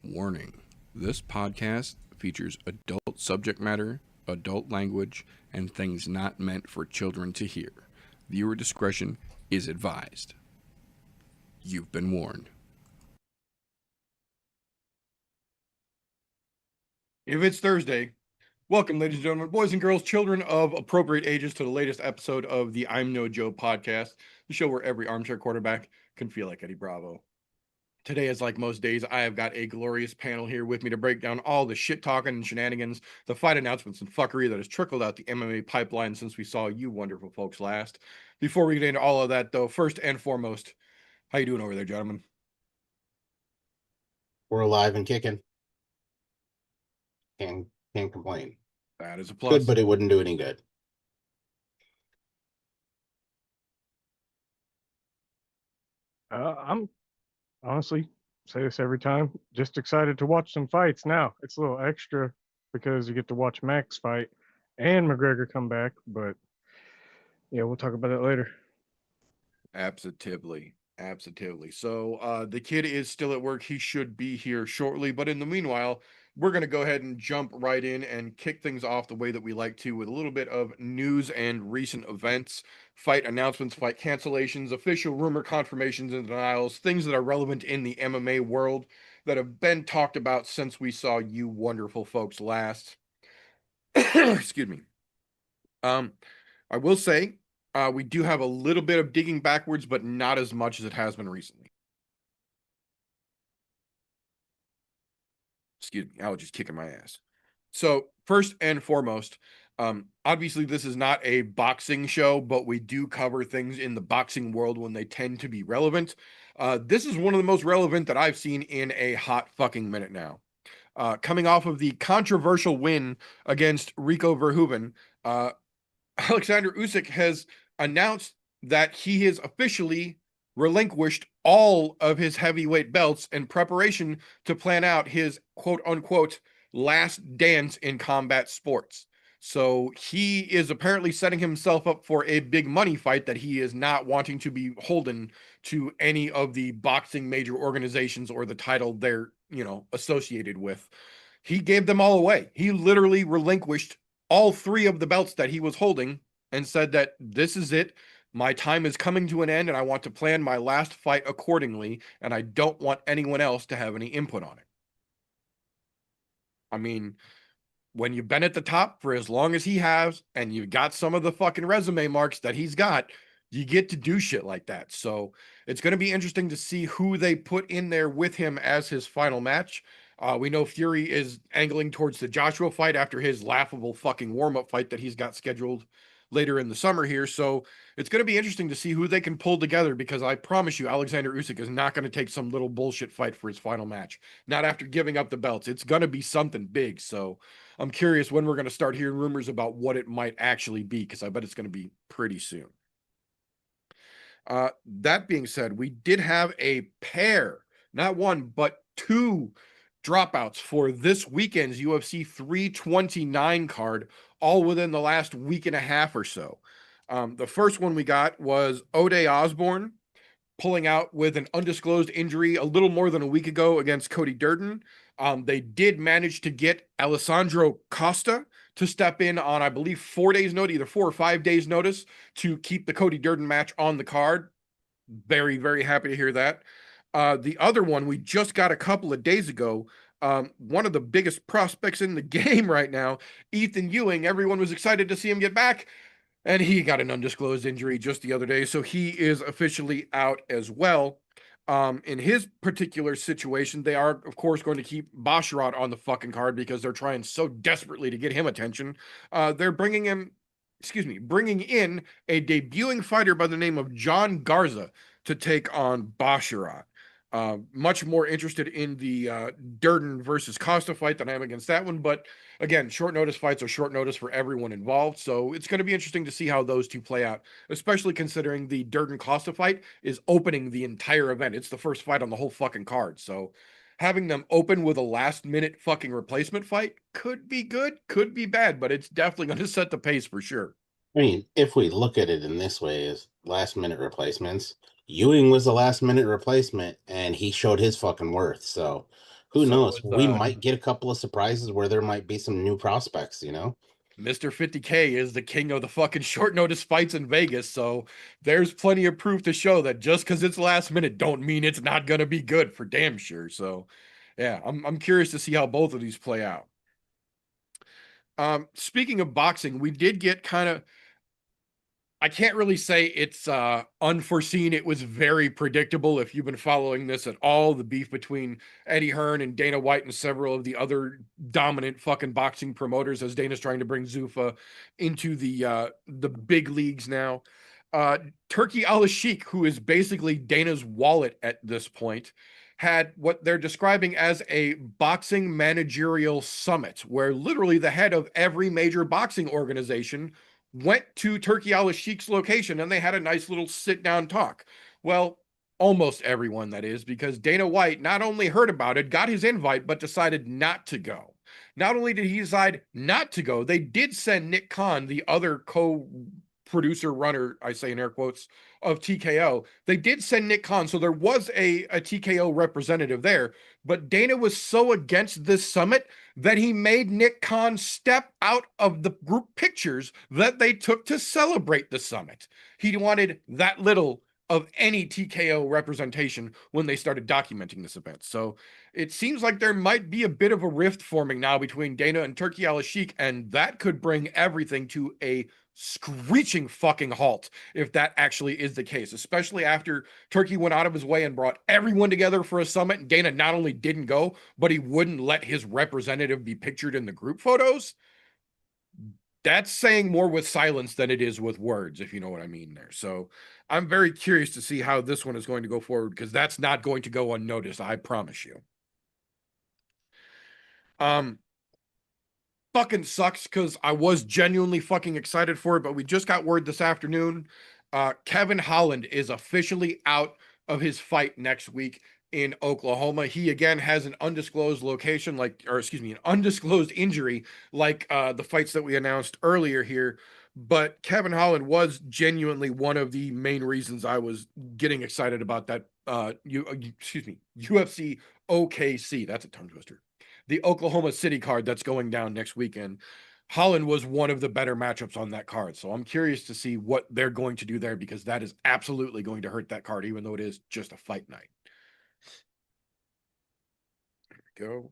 Warning: this podcast features adult subject matter, adult language, and things not meant for children to hear. Viewer discretion is advised. You've been warned. If it's Thursday, welcome, ladies and gentlemen, boys and girls, children of appropriate ages, to the latest episode of the I'm No Joe podcast, the show where every armchair quarterback can feel like Eddie Bravo. Today, as like most days, I have got a glorious panel here with me to break down all the shit talking and shenanigans, the fight announcements and fuckery that has trickled out the MMA pipeline since we saw you wonderful folks last. Before we get into all of that, though, first and foremost, how you doing over there, gentlemen? We're alive and kicking. Can't complain. That is a plus. Good, but it wouldn't do any good. I'm honestly, say this every time, just excited to watch some fights now. It's a little extra because you get to watch Max fight and McGregor come back, but yeah, we'll talk about it later. Absolutely. So the kid is still at work. He should be here shortly. But in the meanwhile, we're going to go ahead and jump right in and kick things off the way that we like to, with a little bit of news and recent events, fight announcements, fight cancellations, official rumor confirmations and denials, things that are relevant in the MMA world that have been talked about since we saw you wonderful folks last. Excuse me. I will say, we do have a little bit of digging backwards, but not as much as it has been recently. Excuse me, allergies kicking my ass. So first and foremost, obviously this is not a boxing show, but we do cover things in the boxing world when they tend to be relevant. This is one of the most relevant that I've seen in a hot fucking minute now. Coming off of the controversial win against Rico Verhoeven, Alexander Usyk has announced that he has officially relinquished all of his heavyweight belts in preparation to plan out his quote unquote last dance in combat sports. So he is apparently setting himself up for a big money fight that he is not wanting to be holden to any of the boxing major organizations or the title they're, associated with. He gave them all away. He literally relinquished all three of the belts that he was holding and said that this is it. My time is coming to an end and I want to plan my last fight accordingly, and I don't want anyone else to have any input on it. I mean, when you've been at the top for as long as he has and you've got some of the fucking resume marks that he's got, you get to do shit like that. So it's going to be interesting to see who they put in there with him as his final match. We know Fury is angling towards the Joshua fight after his laughable fucking warm-up fight that he's got scheduled later in the summer here. So it's going to be interesting to see who they can pull together, because I promise you, Alexander Usyk is not going to take some little bullshit fight for his final match. Not after giving up the belts. It's going to be something big. So I'm curious when we're going to start hearing rumors about what it might actually be, because I bet it's going to be pretty soon. That being said, we did have a pair, not one, but two dropouts for this weekend's UFC 329 card, all within the last week and a half or so. The first one we got was Ode Osborne pulling out with an undisclosed injury a little more than a week ago against Cody Durden. They did manage to get Alessandro Costa to step in on, I believe, 4 days notice, either 4 or 5 days notice, to keep the Cody Durden match on the card. Very, very happy to hear that. The other one we just got a couple of days ago, one of the biggest prospects in the game right now, Ethan Ewing. Everyone was excited to see him get back, and he got an undisclosed injury just the other day, so he is officially out as well. In his particular situation, they are, of course, going to keep Basharat on the fucking card because they're trying so desperately to get him attention. They're bringing in a debuting fighter by the name of John Garza to take on Basharat. Much more interested in the Durden versus Costa fight than I am against that one. But again, short notice fights are short notice for everyone involved. So it's going to be interesting to see how those two play out, especially considering the Durden Costa fight is opening the entire event. It's the first fight on the whole fucking card. So having them open with a last minute fucking replacement fight could be good, could be bad, but it's definitely going to set the pace for sure. I mean, if we look at it in this way, as last minute replacements, Ewing was the last minute replacement and he showed his fucking worth. So Who So knows? is, We might get a couple of surprises where there might be some new prospects, you know? Mr. 50K is the king of the fucking short notice fights in Vegas. So there's plenty of proof to show that just because it's last minute don't mean it's not going to be good for damn sure. So yeah, I'm curious to see how both of these play out. Speaking of boxing, we did get kind of, I can't really say it's unforeseen. It was very predictable. If you've been following this at all, the beef between Eddie Hearn and Dana White and several of the other dominant fucking boxing promoters, as Dana's trying to bring Zuffa into the big leagues now. Turkey Al-Sheikh, who is basically Dana's wallet at this point, had what they're describing as a boxing managerial summit, where literally the head of every major boxing organization went to Turkey Al-Sheikh's location and they had a nice little sit down talk. Well, almost everyone, that is, because Dana White not only heard about it, got his invite, but decided not to go. Not only did he decide not to go, they did send Nick Khan, the other co-producer runner, I say in air quotes, of TKO. They did send Nick Khan, so there was a TKO representative there, but Dana was so against this summit that he made Nick Khan step out of the group pictures that they took to celebrate the summit. He wanted that little of any TKO representation when they started documenting this event. So it seems like there might be a bit of a rift forming now between Dana and Turkey Al-Sheikh, and that could bring everything to a screeching fucking halt if that actually is the case, especially after Turkey went out of his way and brought everyone together for a summit, and Dana not only didn't go, but he wouldn't let his representative be pictured in the group photos. That's saying more with silence than it is with words, if you know what I mean there. So I'm very curious to see how this one is going to go forward, because that's not going to go unnoticed, I promise you. Fucking sucks because I was genuinely fucking excited for it, but we just got word this afternoon. Kevin Holland is officially out of his fight next week in Oklahoma. He again has an undisclosed location, an undisclosed injury, like the fights that we announced earlier here. But Kevin Holland was genuinely one of the main reasons I was getting excited about that. UFC OKC. That's a tongue twister. The Oklahoma City card that's going down next weekend. Holland was one of the better matchups on that card. So I'm curious to see what they're going to do there, because that is absolutely going to hurt that card, even though it is just a fight night. There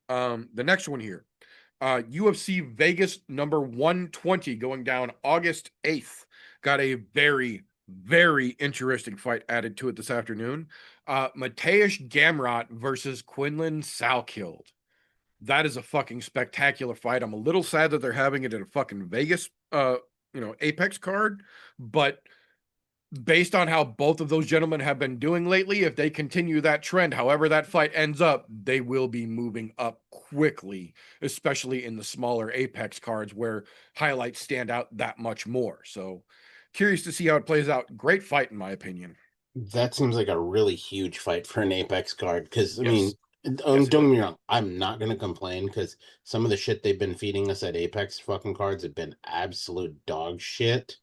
we go. The next one here. UFC Vegas number 120 going down August 8th. Got a very, very interesting fight added to it this afternoon. Mateusz Gamrot versus Quinlan Salkild. That is a fucking spectacular fight. I'm a little sad that they're having it at a fucking Vegas, Apex card, but based on how both of those gentlemen have been doing lately, if they continue that trend, however that fight ends up, they will be moving up quickly, especially in the smaller Apex cards where highlights stand out that much more. So curious to see how it plays out. Great fight, in my opinion. That seems like a really huge fight for an Apex card. Because, I mean, Yes, don't get me wrong, I'm not going to complain, because some of the shit they've been feeding us at Apex fucking cards have been absolute dog shit.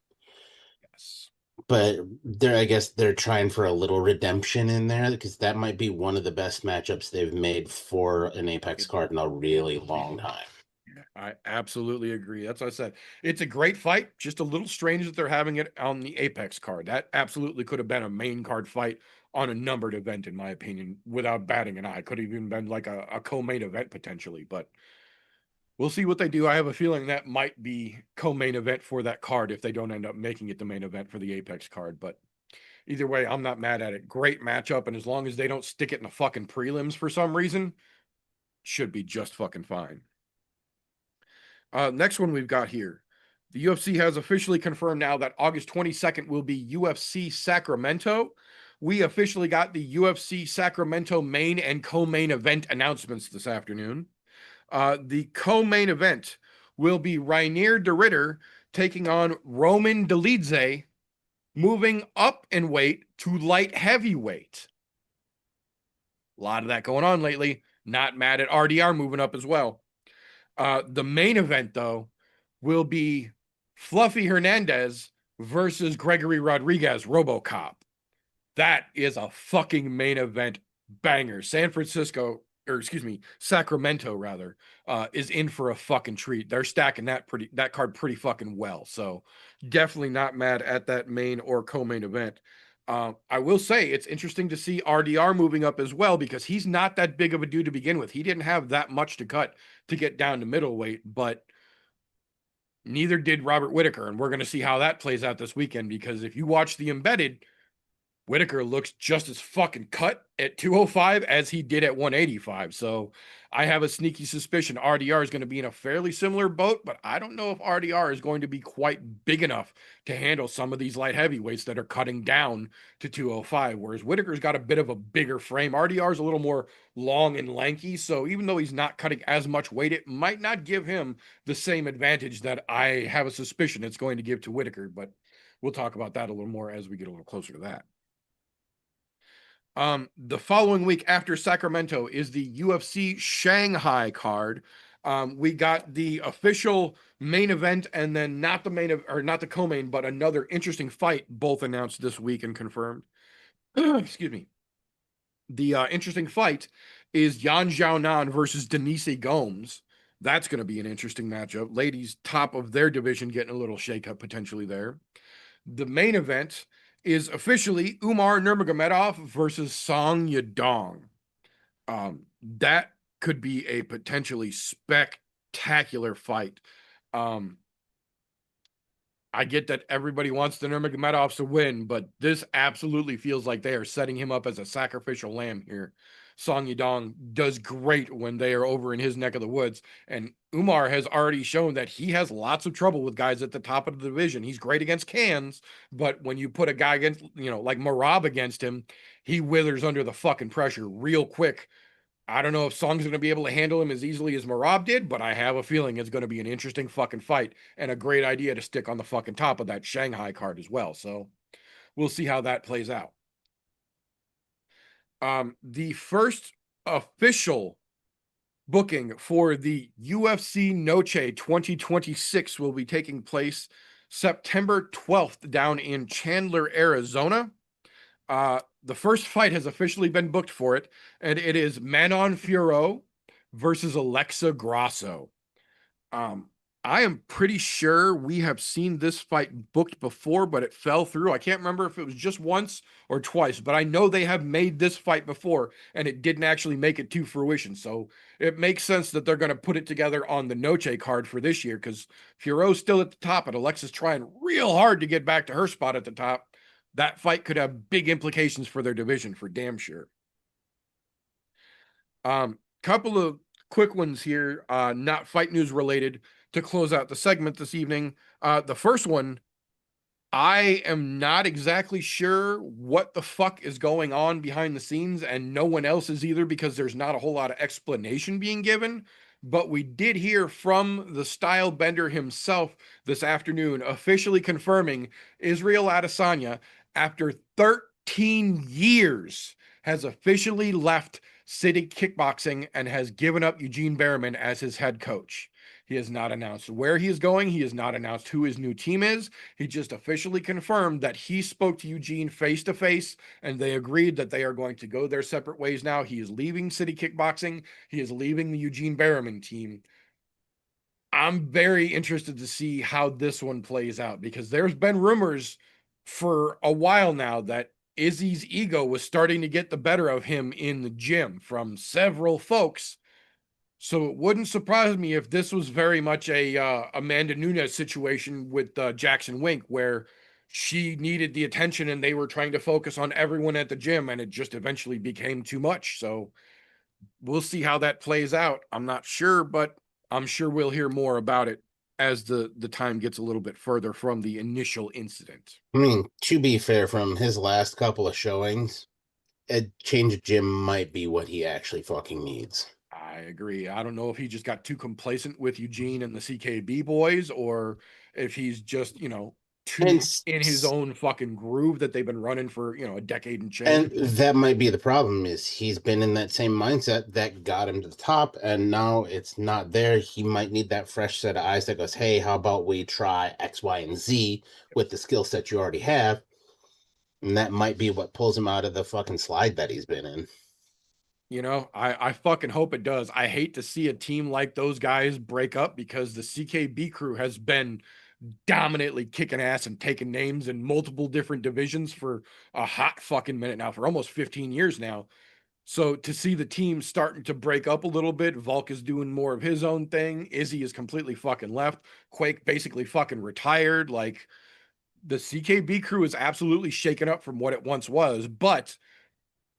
Yes. But I guess they're trying for a little redemption in there, because that might be one of the best matchups they've made for an Apex card in a really long time. I absolutely agree. That's what I said. It's a great fight. Just a little strange that they're having it on the Apex card. That absolutely could have been a main card fight on a numbered event, in my opinion, without batting an eye. Could have even been like a co-main event potentially, but we'll see what they do. I have a feeling that might be co-main event for that card if they don't end up making it the main event for the Apex card. But either way, I'm not mad at it. Great matchup, and as long as they don't stick it in the fucking prelims for some reason, should be just fucking fine. Next one we've got here. The UFC has officially confirmed now that August 22nd will be UFC Sacramento. We officially got the UFC Sacramento main and co-main event announcements this afternoon. The co-main event will be Rainier de Ridder taking on Roman Dolidze, moving up in weight to light heavyweight. A lot of that going on lately. Not mad at RDR moving up as well. The main event, though, will be Fluffy Hernandez versus Gregory Rodriguez, RoboCop. That is a fucking main event banger. Sacramento rather, is in for a fucking treat. They're stacking that card pretty fucking well. So definitely not mad at that main or co-main event. I will say it's interesting to see RDR moving up as well, because he's not that big of a dude to begin with. He didn't have that much to cut to get down to middleweight, but neither did Robert Whitaker. And we're going to see how that plays out this weekend, because if you watch the embedded, Whitaker looks just as fucking cut at 205 as he did at 185. So I have a sneaky suspicion RDR is going to be in a fairly similar boat, but I don't know if RDR is going to be quite big enough to handle some of these light heavyweights that are cutting down to 205, whereas Whitaker's got a bit of a bigger frame. RDR is a little more long and lanky, so even though he's not cutting as much weight, it might not give him the same advantage that I have a suspicion it's going to give to Whitaker, but we'll talk about that a little more as we get a little closer to that. The following week after Sacramento is the UFC Shanghai card. We got the official main event, and then not the co-main, but another interesting fight, both announced this week and confirmed. Excuse me. The interesting fight is Yan Xiaonan versus Denise Gomes. That's going to be an interesting matchup. Ladies, top of their division, getting a little shakeup potentially there. The main event is officially Umar Nurmagomedov versus Song Yadong. That could be a potentially spectacular fight. I get that everybody wants the Nurmagomedovs to win, but this absolutely feels like they are setting him up as a sacrificial lamb here. Song Yadong does great when they are over in his neck of the woods, and Umar has already shown that he has lots of trouble with guys at the top of the division. He's great against cans, but when you put a guy against, like Marab against him, he withers under the fucking pressure real quick. I don't know if Song's going to be able to handle him as easily as Marab did, but I have a feeling it's going to be an interesting fucking fight and a great idea to stick on the fucking top of that Shanghai card as well. So we'll see how that plays out. The first official booking for the UFC Noche 2026 will be taking place September 12th down in Chandler, Arizona. The first fight has officially been booked for it, and it is Manon Fiorot versus Alexa Grasso. I am pretty sure we have seen this fight booked before, but it fell through. I can't remember if it was just once or twice, but I know they have made this fight before, and it didn't actually make it to fruition. So it makes sense that they're going to put it together on the Noche card for this year, because Fiorot's still at the top, and Alexa's trying real hard to get back to her spot at the top. That fight could have big implications for their division, for damn sure. Couple of quick ones here, not fight news related, to close out the segment this evening. The first one, I am not exactly sure what the fuck is going on behind the scenes, and no one else is either, because there's not a whole lot of explanation being given. But we did hear from the style bender himself this afternoon, officially confirming Israel Adesanya, after 13 years, has officially left City Kickboxing and has given up Eugene Behrman as his head coach. He has not announced where he is going. He has not announced who his new team is. He just officially confirmed that he spoke to Eugene face to face, and they agreed that they are going to go their separate ways now. He is leaving City Kickboxing. He is leaving the Eugene Behrman team. I'm very interested to see how this one plays out, because there's been rumors for a while now that Izzy's ego was starting to get the better of him in the gym from several folks. So it wouldn't surprise me if this was very much a Amanda Nunes situation with Jackson Wink, where she needed the attention and they were trying to focus on everyone at the gym, and it just eventually became too much. So we'll see how that plays out. I'm not sure, but I'm sure we'll hear more about it as the time gets a little bit further from the initial incident. I mean, to be fair, from his last couple of showings, a change of gym might be what he actually fucking needs. I agree. I don't know if he just got too complacent with Eugene and the CKB boys, or if he's just, too in his own fucking groove that they've been running for, a decade and change. And that might be the problem, is he's been in that same mindset that got him to the top, and now it's not there. He might need that fresh set of eyes that goes, hey, how about we try X, Y, and Z with the skill set you already have? And that might be what pulls him out of the fucking slide that he's been in. I fucking hope it does. I hate to see a team like those guys break up because the CKB crew has been dominantly kicking ass and taking names in multiple different divisions for a hot fucking minute now, for almost 15 years now. So to see the team starting to break up a little bit, Volk is doing more of his own thing. Izzy is completely fucking left. Quake basically fucking retired. Like, the CKB crew is absolutely shaken up from what it once was, but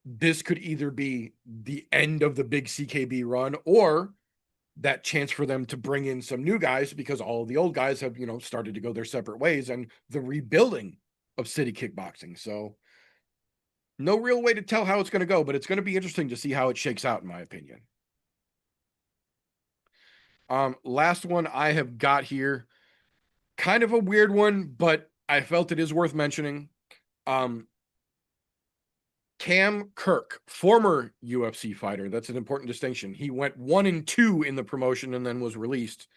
this could either be the end of the big CKB run or that chance for them to bring in some new guys because all of the old guys have, started to go their separate ways, and the rebuilding of city kickboxing. So no real way to tell how it's going to go, but it's going to be interesting to see how it shakes out, in my opinion. Last one I have got here, kind of a weird one, but I felt it is worth mentioning. Cam Kirk, former UFC fighter, that's an important distinction. He went 1-2 in the promotion and then was released,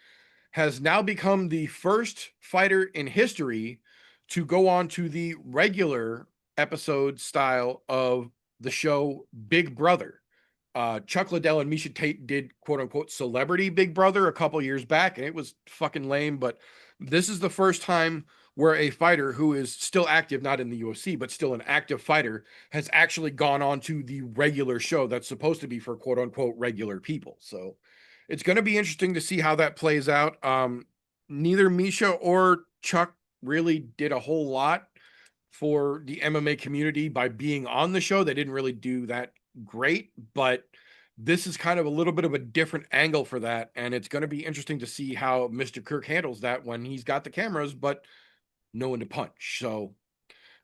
has now become the first fighter in history to go on to the regular episode style of the show Big Brother. Chuck Liddell and Misha Tate did quote unquote celebrity Big Brother a couple years back, and it was fucking lame. But this is the first time where a fighter who is still active, not in the UFC, but still an active fighter, has actually gone on to the regular show that's supposed to be for quote unquote regular people. So it's going to be interesting to see how that plays out. Neither Misha or Chuck really did a whole lot for the MMA community by being on the show. They didn't really do that great, but this is kind of a little bit of a different angle for that. And it's going to be interesting to see how Mr. Kirk handles that when he's got the cameras, but no one to punch. So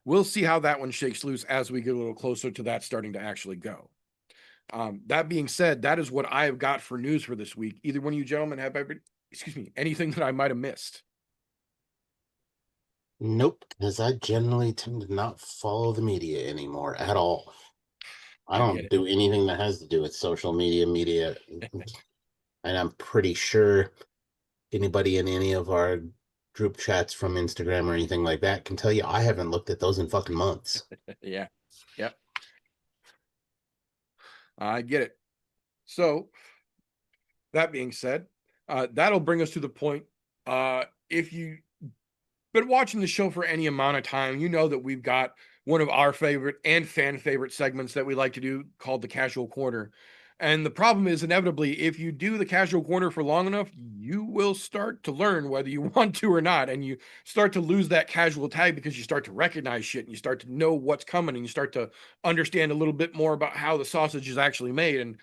we'll see how that one shakes loose as we get a little closer to that starting to actually go. That being said, that is what I've got for news for this week. Either one of you gentlemen have anything that I might have missed? Nope, because I generally tend to not follow the media anymore at all. I get don't it. do anything that has to do with social media. And I'm pretty sure anybody in any of our group chats from Instagram or anything like that can tell you I haven't looked at those in fucking months. Yeah. Yep. I get it. So that being said, that'll bring us to the point. If you've been watching the show for any amount of time, you know that we've got one of our favorite and fan favorite segments that we like to do called the Casual Corner. And the problem is, inevitably, if you do the Casual Corner for long enough, you will start to learn whether you want to or not. And you start to lose that casual tag because you start to recognize shit and you start to know what's coming and you start to understand a little bit more about how the sausage is actually made. And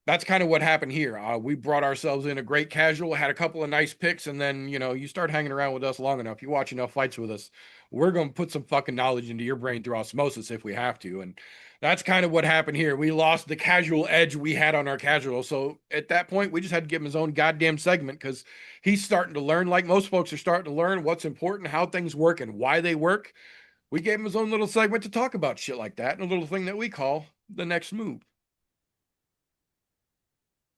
that's kind of what happened here. We brought ourselves in a great casual, had a couple of nice picks, and then, you start hanging around with us long enough, you watch enough fights with us, we're going to put some fucking knowledge into your brain through osmosis if we have to. And that's kind of what happened here. We lost the casual edge we had on our casual. So at that point, we just had to give him his own goddamn segment because he's starting to learn, like most folks are starting to learn, what's important, how things work, and why they work. We gave him his own little segment to talk about shit like that, and a little thing that we call the next move.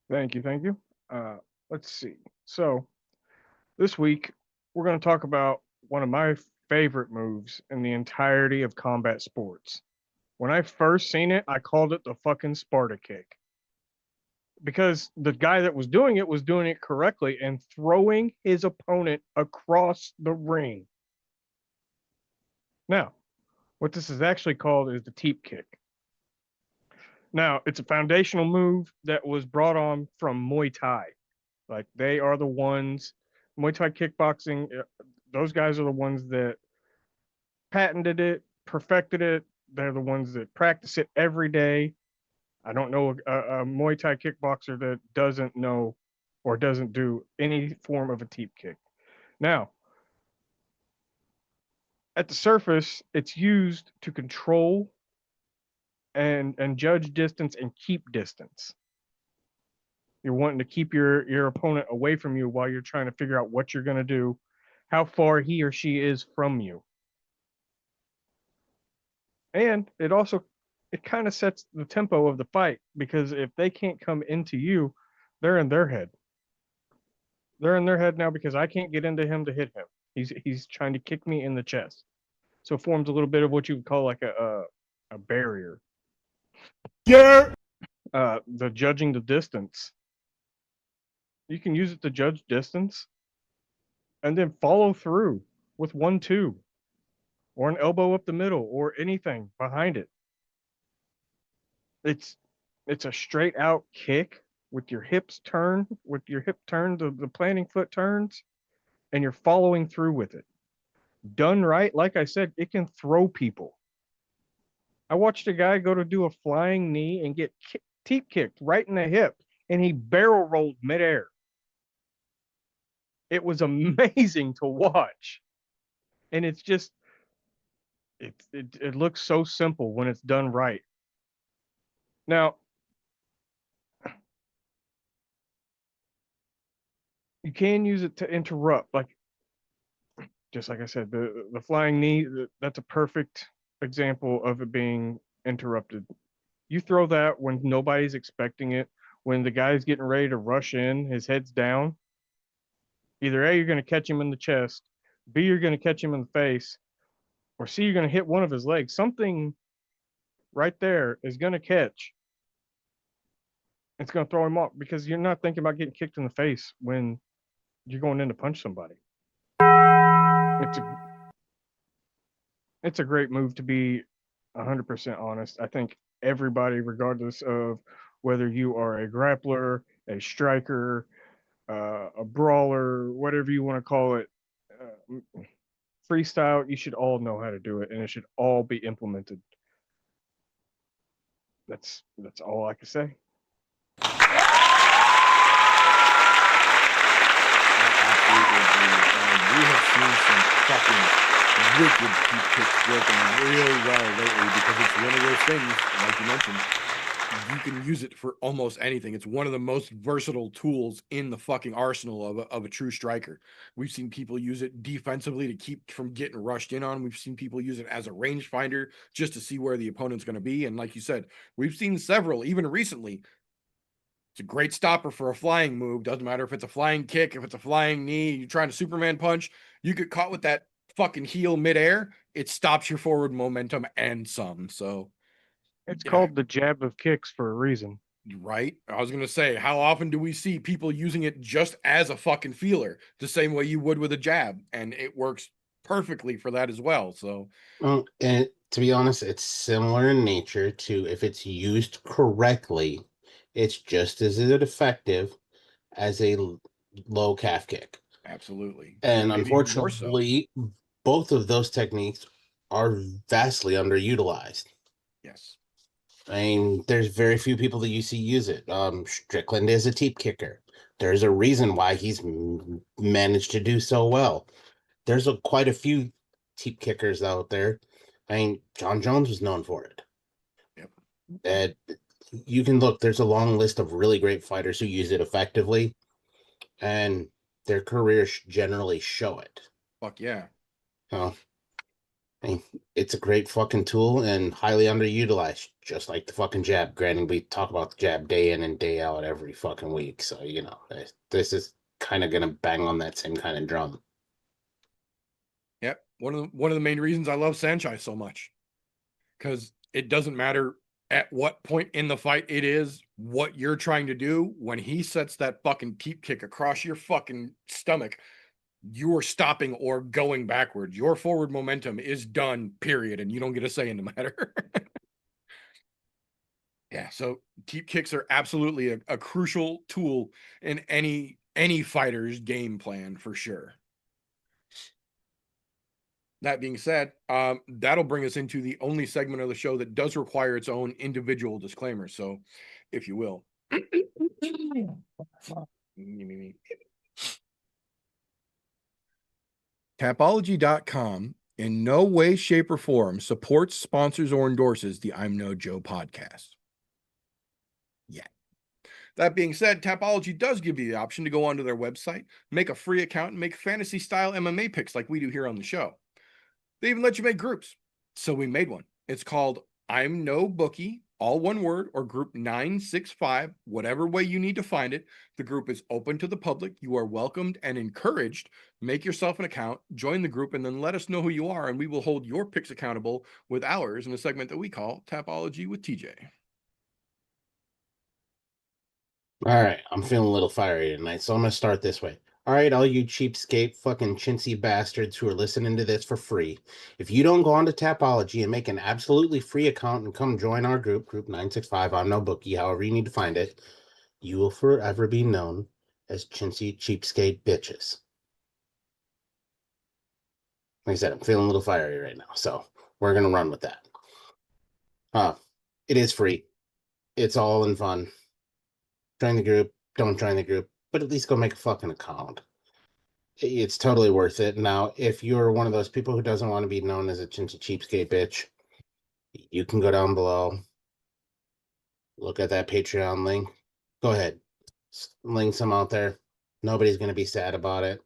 Thank you. Let's see. So this week we're going to talk about one of my favorite moves in the entirety of combat sports. When I first seen it, I called it the fucking Sparta kick. Because the guy that was doing it correctly and throwing his opponent across the ring. Now, what this is actually called is the teep kick. Now, it's a foundational move that was brought on from Muay Thai. Like, they are the ones, Muay Thai kickboxing, those guys are the ones that patented it, perfected it. They're the ones that practice it every day. I don't know a Muay Thai kickboxer that doesn't know or doesn't do any form of a teep kick. Now, at the surface, it's used to control and judge distance and keep distance. You're wanting to keep your opponent away from you while you're trying to figure out what you're going to do, how far he or she is from you. And it kind of sets the tempo of the fight, because if they can't come into you, they're in their head. They're in their head now because I can't get into him to hit him. He's trying to kick me in the chest. So it forms a little bit of what you would call like a barrier. Yeah. The judging the distance. You can use it to judge distance and then follow through with 1-2 or an elbow up the middle or anything behind it. It's a straight out kick with your hips turned, the planting foot turns, and you're following through with it. Done right, like I said, it can throw people. I watched a guy go to do a flying knee and get teep kicked right in the hip, and he barrel rolled midair. It was amazing to watch. And it's just, it looks so simple when it's done right. Now, you can use it to interrupt, like just like I said, the flying knee. That's a perfect example of it being interrupted. You throw that when nobody's expecting it, when the guy's getting ready to rush in, his head's down. Either A, you're going to catch him in the chest, B, you're going to catch him in the face, or C, you're going to hit one of his legs. Something right there is going to catch. It's going to throw him off because you're not thinking about getting kicked in the face when you're going in to punch somebody. It's a great move, to be 100% honest. I think everybody, regardless of whether you are a grappler, a striker, a brawler, whatever you want to call it, freestyle, you should all know how to do it, and it should all be implemented. That's all I can say. We have seen some fucking wicked deep kicks working real well lately because it's one of those things, like you mentioned, you can use it for almost anything. It's one of the most versatile tools in the fucking arsenal of a true striker. We've seen people use it defensively to keep from getting rushed in on. We've seen people use it as a rangefinder just to see where the opponent's going to be. And like you said, we've seen several, even recently. It's a great stopper for a flying move. Doesn't matter if it's a flying kick, if it's a flying knee, you're trying to Superman punch, you get caught with that fucking heel midair, it stops your forward momentum and some. So it's called the jab of kicks for a reason. Right? I was going to say, how often do we see people using it just as a fucking feeler, the same way you would with a jab? And it works perfectly for that as well. So, and to be honest, it's similar in nature to, if it's used correctly, it's just as effective as a low calf kick. Absolutely. And unfortunately, both of those techniques are vastly underutilized. Yes. I mean, there's very few people that you see use it. Strickland is a teep kicker. There's a reason why he's managed to do so well. There's quite a few teep kickers out there. I mean, John Jones was known for it. Yep. You can look, there's a long list of really great fighters who use it effectively, and their careers generally show it. Fuck yeah. I mean, it's a great fucking tool and highly underutilized, just like the fucking jab. Granted, we talk about the jab day in and day out every fucking week, so you know this is kind of gonna bang on that same kind of drum. Yep. One of the main reasons I love Saenchai so much, because it doesn't matter at what point in the fight it is, what you're trying to do. When he sets that fucking teep kick across your fucking stomach, you are stopping or going backwards. Your forward momentum is done, period, and you don't get a say in the matter. Yeah, so teep kicks are absolutely a crucial tool in any fighter's game plan for sure. That being said, that'll bring us into the only segment of the show that does require its own individual disclaimer. So, if you will. Tapology.com in no way, shape, or form supports, sponsors, or endorses the I'm No Joe podcast. Yet. That being said, Tapology does give you the option to go onto their website, make a free account, and make fantasy-style MMA picks like we do here on the show. They even let you make groups. So we made one. It's called I'm No Bookie all one word, or group 965, whatever way you need to find it. The group is open to the public. You are welcomed and encouraged. Make yourself an account, join the group, and then let us know who you are, and we will hold your picks accountable with ours in a segment that we call Tapology with TJ. All right, I'm feeling a little fiery tonight, so I'm gonna start this way. All right, all you cheapskate fucking chintzy bastards who are listening to this for free. If you don't go on to Tapology and make an absolutely free account and come join our group 965, I'm no bookie, however you need to find it, you will forever be known as chintzy cheapskate bitches. Like I said, I'm feeling a little fiery right now, so we're gonna run with that. It is free. It's all in fun. Join the group, don't join the group, but at least go make a fucking account. It's totally worth it. Now, if you're one of those people who doesn't want to be known as a chintzy cheapskate bitch, you can go down below, look at that Patreon link. Go ahead, link some out there. Nobody's going to be sad about it.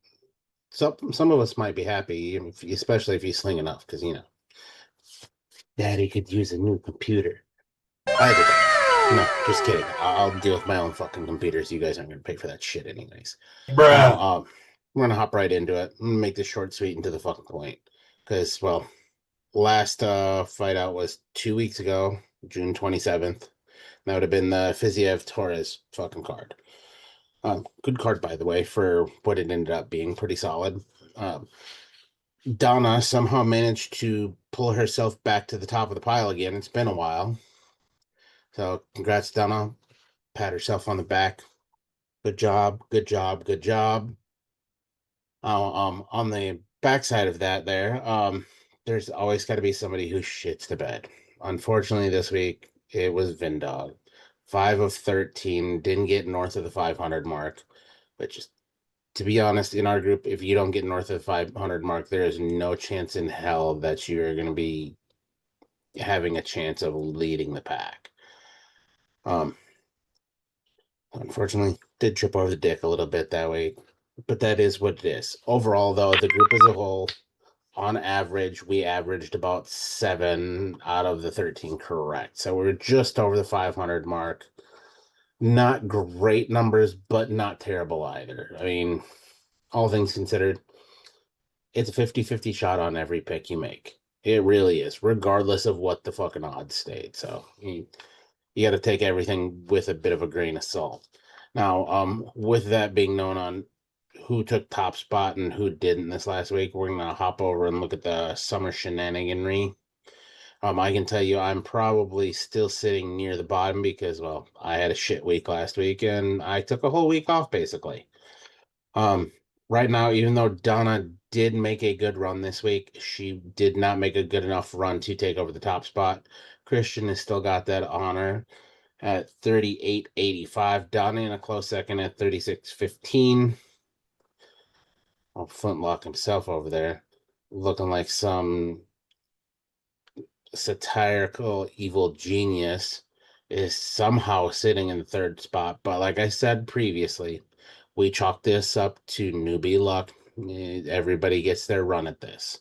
Some of us might be happy, especially if you sling enough, because, you know, Daddy could use a new computer. Either way. No, just kidding. I'll deal with my own fucking computers. You guys aren't going to pay for that shit anyways. Bruh. We're going to hop right into it. I'm going to make this short, sweet, and to the fucking point. Because, well, last fight out was 2 weeks ago, June 27th. That would have been the Fiziev Torres fucking card. Good card, by the way, for what it ended up being. Pretty solid. Donna somehow managed to pull herself back to the top of the pile again. It's been a while. So congrats, Donna. Pat herself on the back. Good job, good job, good job. On the backside of that there's always got to be somebody who shits the bed. Unfortunately, this week it was Vindog. 5 of 13, didn't get north of the 500 mark. But just to be honest, in our group, if you don't get north of the 500 mark, there is no chance in hell that you're going to be having a chance of leading the pack. Unfortunately, did trip over the dick a little bit that week, but that is what it is. Overall, though, the group as a whole, on average, we averaged about 7 out of the 13 correct. So we're just over the 500 mark. Not great numbers, but not terrible either. I mean, all things considered, it's a 50-50 shot on every pick you make. It really is, regardless of what the fucking odds state. So you got to take everything with a bit of a grain of salt. Now, with that being known on who took top spot and who didn't this last week, we're going to hop over and look at the summer shenaniganry. I can tell you I'm probably still sitting near the bottom because, well, I had a shit week last week and I took a whole week off, basically. Right now, even though Donna did make a good run this week, she did not make a good enough run to take over the top spot. Christian has still got that honor at 38.85. Donna in a close second at 36.15. Oh, Flintlock himself over there, looking like some satirical evil genius, is somehow sitting in the third spot. But like I said previously, we chalk this up to newbie luck. Everybody gets their run at this.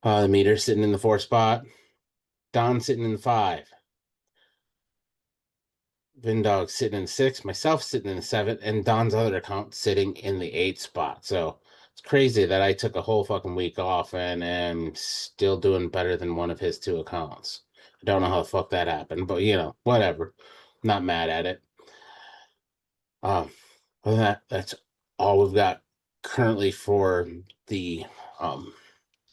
The meter sitting in the 4th spot. Don sitting in the 5. Vindog sitting in the 6, myself sitting in the 7, and Don's other account sitting in the 8th spot. So it's crazy that I took a whole fucking week off and am still doing better than one of his 2 accounts. I don't know how the fuck that happened, but you know, whatever. Not mad at it. Other than that, that's all we've got currently for the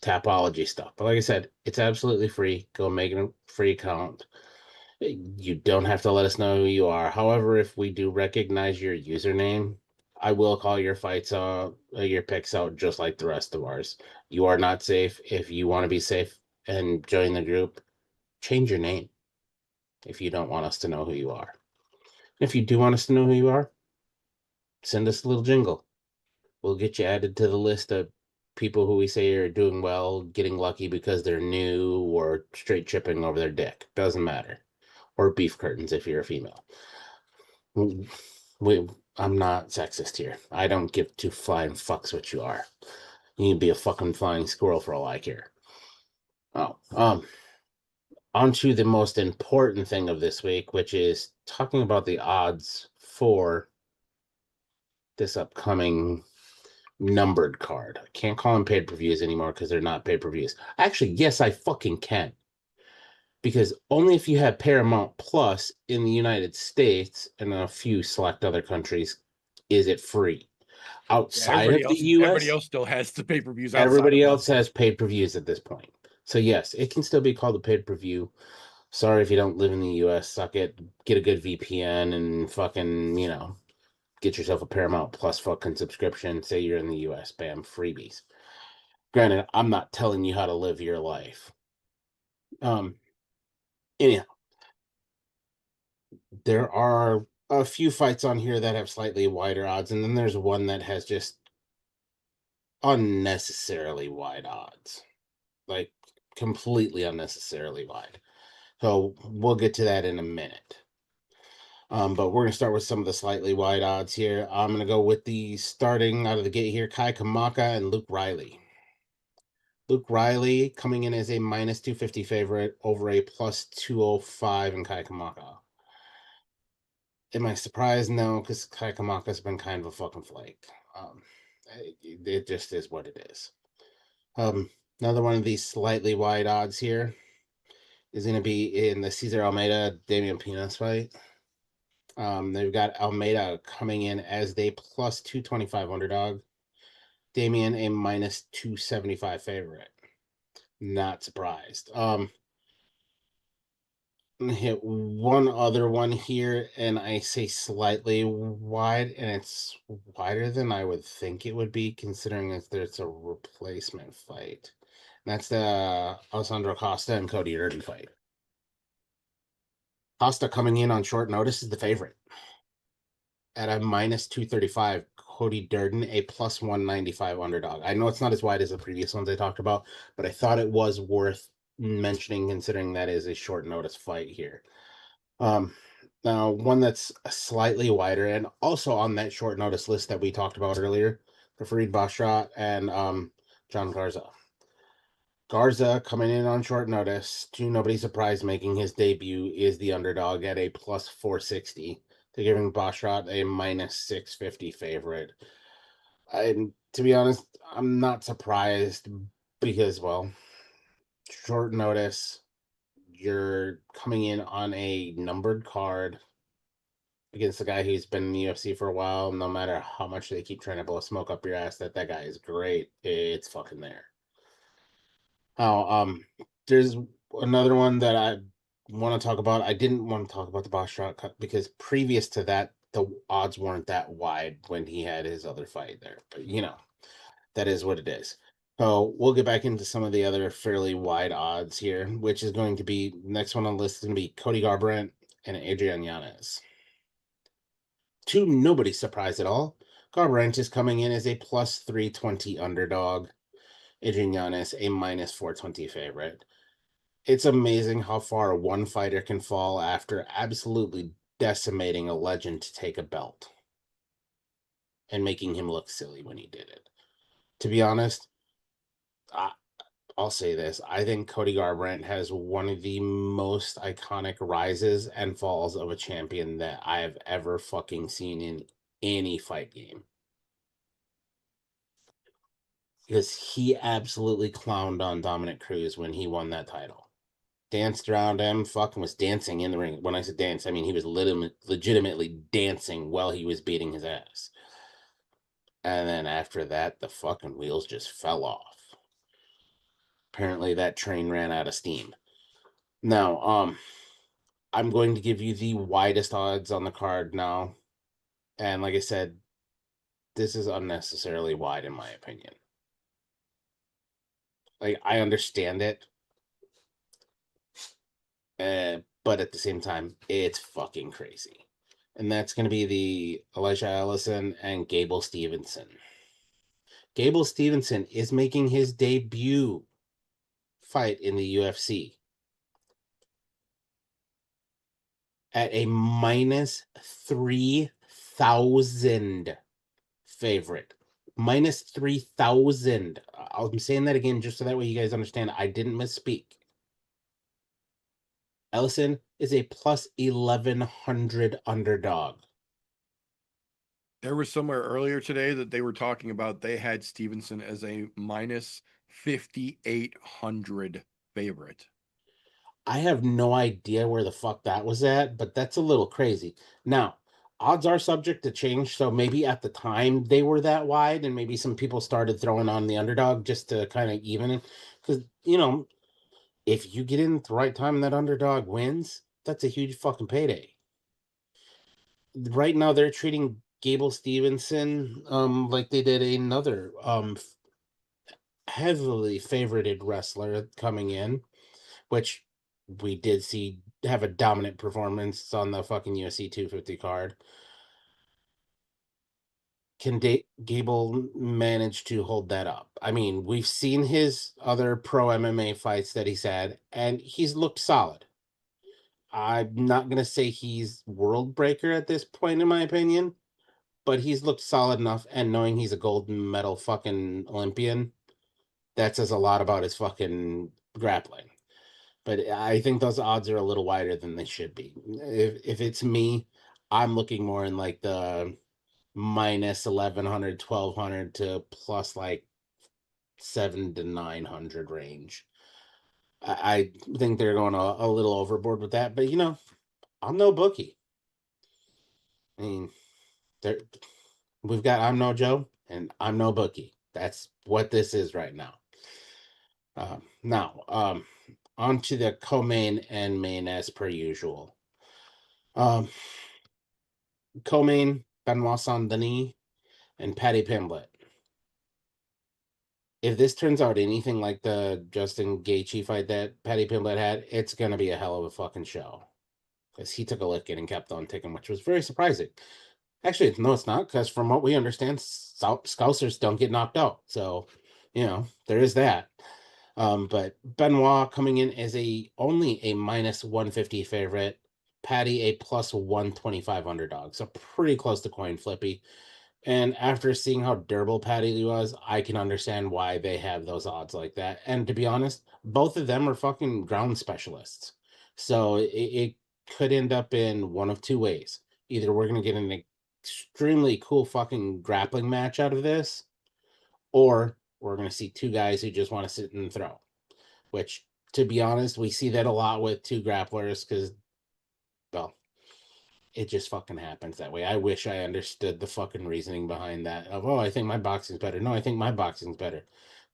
Tapology stuff. But like I said, it's absolutely free. Go make a free account. You don't have to let us know who you are. However, if we do recognize your username, I will call your fights out, your picks out, just like the rest of ours. You are not safe. If you want to be safe and join the group, change your name if you don't want us to know who you are. If you do want us to know who you are, send us a little jingle. We'll get you added to the list of people who we say are doing well, getting lucky because they're new, or straight chipping over their dick. Doesn't matter. Or beef curtains if you're a female. I'm not sexist here. I don't give two flying fucks what you are. You need to be a fucking flying squirrel for all I care. On to the most important thing of this week, which is talking about the odds for this upcoming numbered card. I can't call them pay-per-views anymore because they're not pay-per-views. Actually, yes, I fucking can. Because only if you have Paramount Plus in the United States and a few select other countries is it free. Outside of the US, everybody else still has the pay-per-views. everybody else has pay-per-views at this point. So yes, it can still be called a pay-per-view. Sorry if you don't live in the US, suck it. Get a good VPN and fucking, get yourself a Paramount Plus fucking subscription. Say you're in the US, bam, freebies. Granted, I'm not telling you how to live your life. Anyhow, there are a few fights on here that have slightly wider odds, and then there's one that has just unnecessarily wide odds. Like, completely unnecessarily wide. So we'll get to that in a minute. But we're going to start with some of the slightly wide odds here. I'm going to go with the starting out of the gate here, Kai Kamaka and Luke Riley. Luke Riley coming in as a minus 250 favorite over a plus 205 in Kai Kamaka. Am I surprised? No, because Kai Kamaka's been kind of a fucking flake. It just is what it is. Another one of these slightly wide odds here is going to be in the Cesar Almeida Damian Pinas fight. They've got Almeida coming in as the plus 225 underdog. Damian a minus 275 favorite. Not surprised. Hit one other one here, and I say slightly wide, and it's wider than I would think it would be, considering if there's a replacement fight. And that's the Alessandro Costa and Cody Durden fight. Costa coming in on short notice is the favorite at a minus 235. Cody Durden a plus 195 underdog. I know it's not as wide as the previous ones I talked about, but I thought it was worth mentioning considering that is a short notice fight here. Now one that's slightly wider and also on that short notice list that we talked about earlier, Farid Basharat and John Garza. Garza coming in on short notice, to nobody's surprise, making his debut, is the underdog at a plus 460. They're giving Basharat a minus 650 favorite. And to be honest, I'm not surprised because, well, short notice, you're coming in on a numbered card against a guy who's been in the UFC for a while. No matter how much they keep trying to blow smoke up your ass that guy is great, it's fucking there. There's another one that I want to talk about. I didn't want to talk about the Basharat cut because previous to that, the odds weren't that wide when he had his other fight there. But that is what it is. So we'll get back into some of the other fairly wide odds here, which is going to be next one on the list is going to be Cody Garbrandt and Adrian Yanez. To nobody's surprise at all, Garbrandt is coming in as a plus 320 underdog. Adrian Yanez a minus 420 favorite. It's amazing how far one fighter can fall after absolutely decimating a legend to take a belt and making him look silly when he did it. To be honest, I'll say this. I think Cody Garbrandt has one of the most iconic rises and falls of a champion that I have ever fucking seen in any fight game. Because he absolutely clowned on Dominic Cruz when he won that title. Danced around him, fucking was dancing in the ring. When I said dance, I mean he was legitimately dancing while he was beating his ass. And then after that, the fucking wheels just fell off. Apparently that train ran out of steam. Now, I'm going to give you the widest odds on the card now. And like I said, this is unnecessarily wide in my opinion. Like, I understand it. But at the same time, it's fucking crazy. And that's going to be the Elijah Ellison and Gable Stevenson. Gable Stevenson is making his debut fight in the UFC at a minus 3,000 favorite. Minus 3,000. I'm saying that again just so that way you guys understand I didn't misspeak. Ellison is a plus 1100 underdog. There was somewhere earlier today that they were talking about they had Stevenson as a minus 5,800 favorite. I have no idea where the fuck that was at, but that's a little crazy. Now, odds are subject to change, so maybe at the time they were that wide, and maybe some people started throwing on the underdog just to kind of even it. Because, if you get in at the right time and that underdog wins, that's a huge fucking payday. Right now, they're treating Gable Stevenson like they did another heavily favorited wrestler coming in, which we did see have a dominant performance on the fucking UFC 250 card. Can Gable manage to hold that up? I mean, we've seen his other pro MMA fights that he's had, and he's looked solid. I'm not going to say he's world breaker at this point, in my opinion, but he's looked solid enough, and knowing he's a gold medal fucking Olympian, that says a lot about his fucking grappling. But I think those odds are a little wider than they should be. If it's me, I'm looking more in like the minus 1100, 1200 to plus like 7 to 900 range. I think they're going a little overboard with that, but I'm no bookie. I mean, we've got I'm no Joe and I'm no bookie. That's what this is right now. Now, on to the co-main and main as per usual. Co-main, Benoit Saint-Denis and Paddy Pimblett. If this turns out anything like the Justin Gaethje fight that Paddy Pimblett had, it's going to be a hell of a fucking show. Because he took a licking and kept on ticking, which was very surprising. Actually, no, it's not, because from what we understand, Scousers don't get knocked out. So, there is that. But Benoit coming in as only a minus 150 favorite, Paddy a plus 125 underdog. So pretty close to coin flippy. And after seeing how durable Paddy was, I can understand why they have those odds like that. And to be honest, both of them are fucking ground specialists. So it could end up in one of two ways. Either we're going to get an extremely cool fucking grappling match out of this, or we're going to see two guys who just want to sit and throw. Which, to be honest, we see that a lot with two grapplers because, well, it just fucking happens that way. I wish I understood the fucking reasoning behind that. I think my boxing's better. No, I think my boxing's better.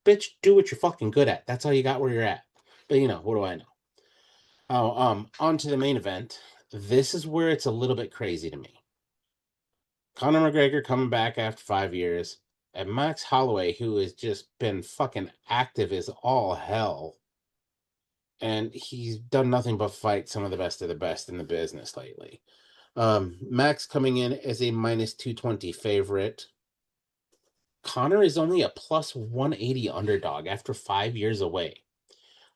Bitch, do what you're fucking good at. That's how you got where you're at. But what do I know? On to the main event. This is where it's a little bit crazy to me. Conor McGregor coming back after 5 years, and Max Holloway, who has just been fucking active as all hell. And he's done nothing but fight some of the best in the business lately. Max coming in as a minus 220 favorite. Conor is only a plus 180 underdog after 5 years away.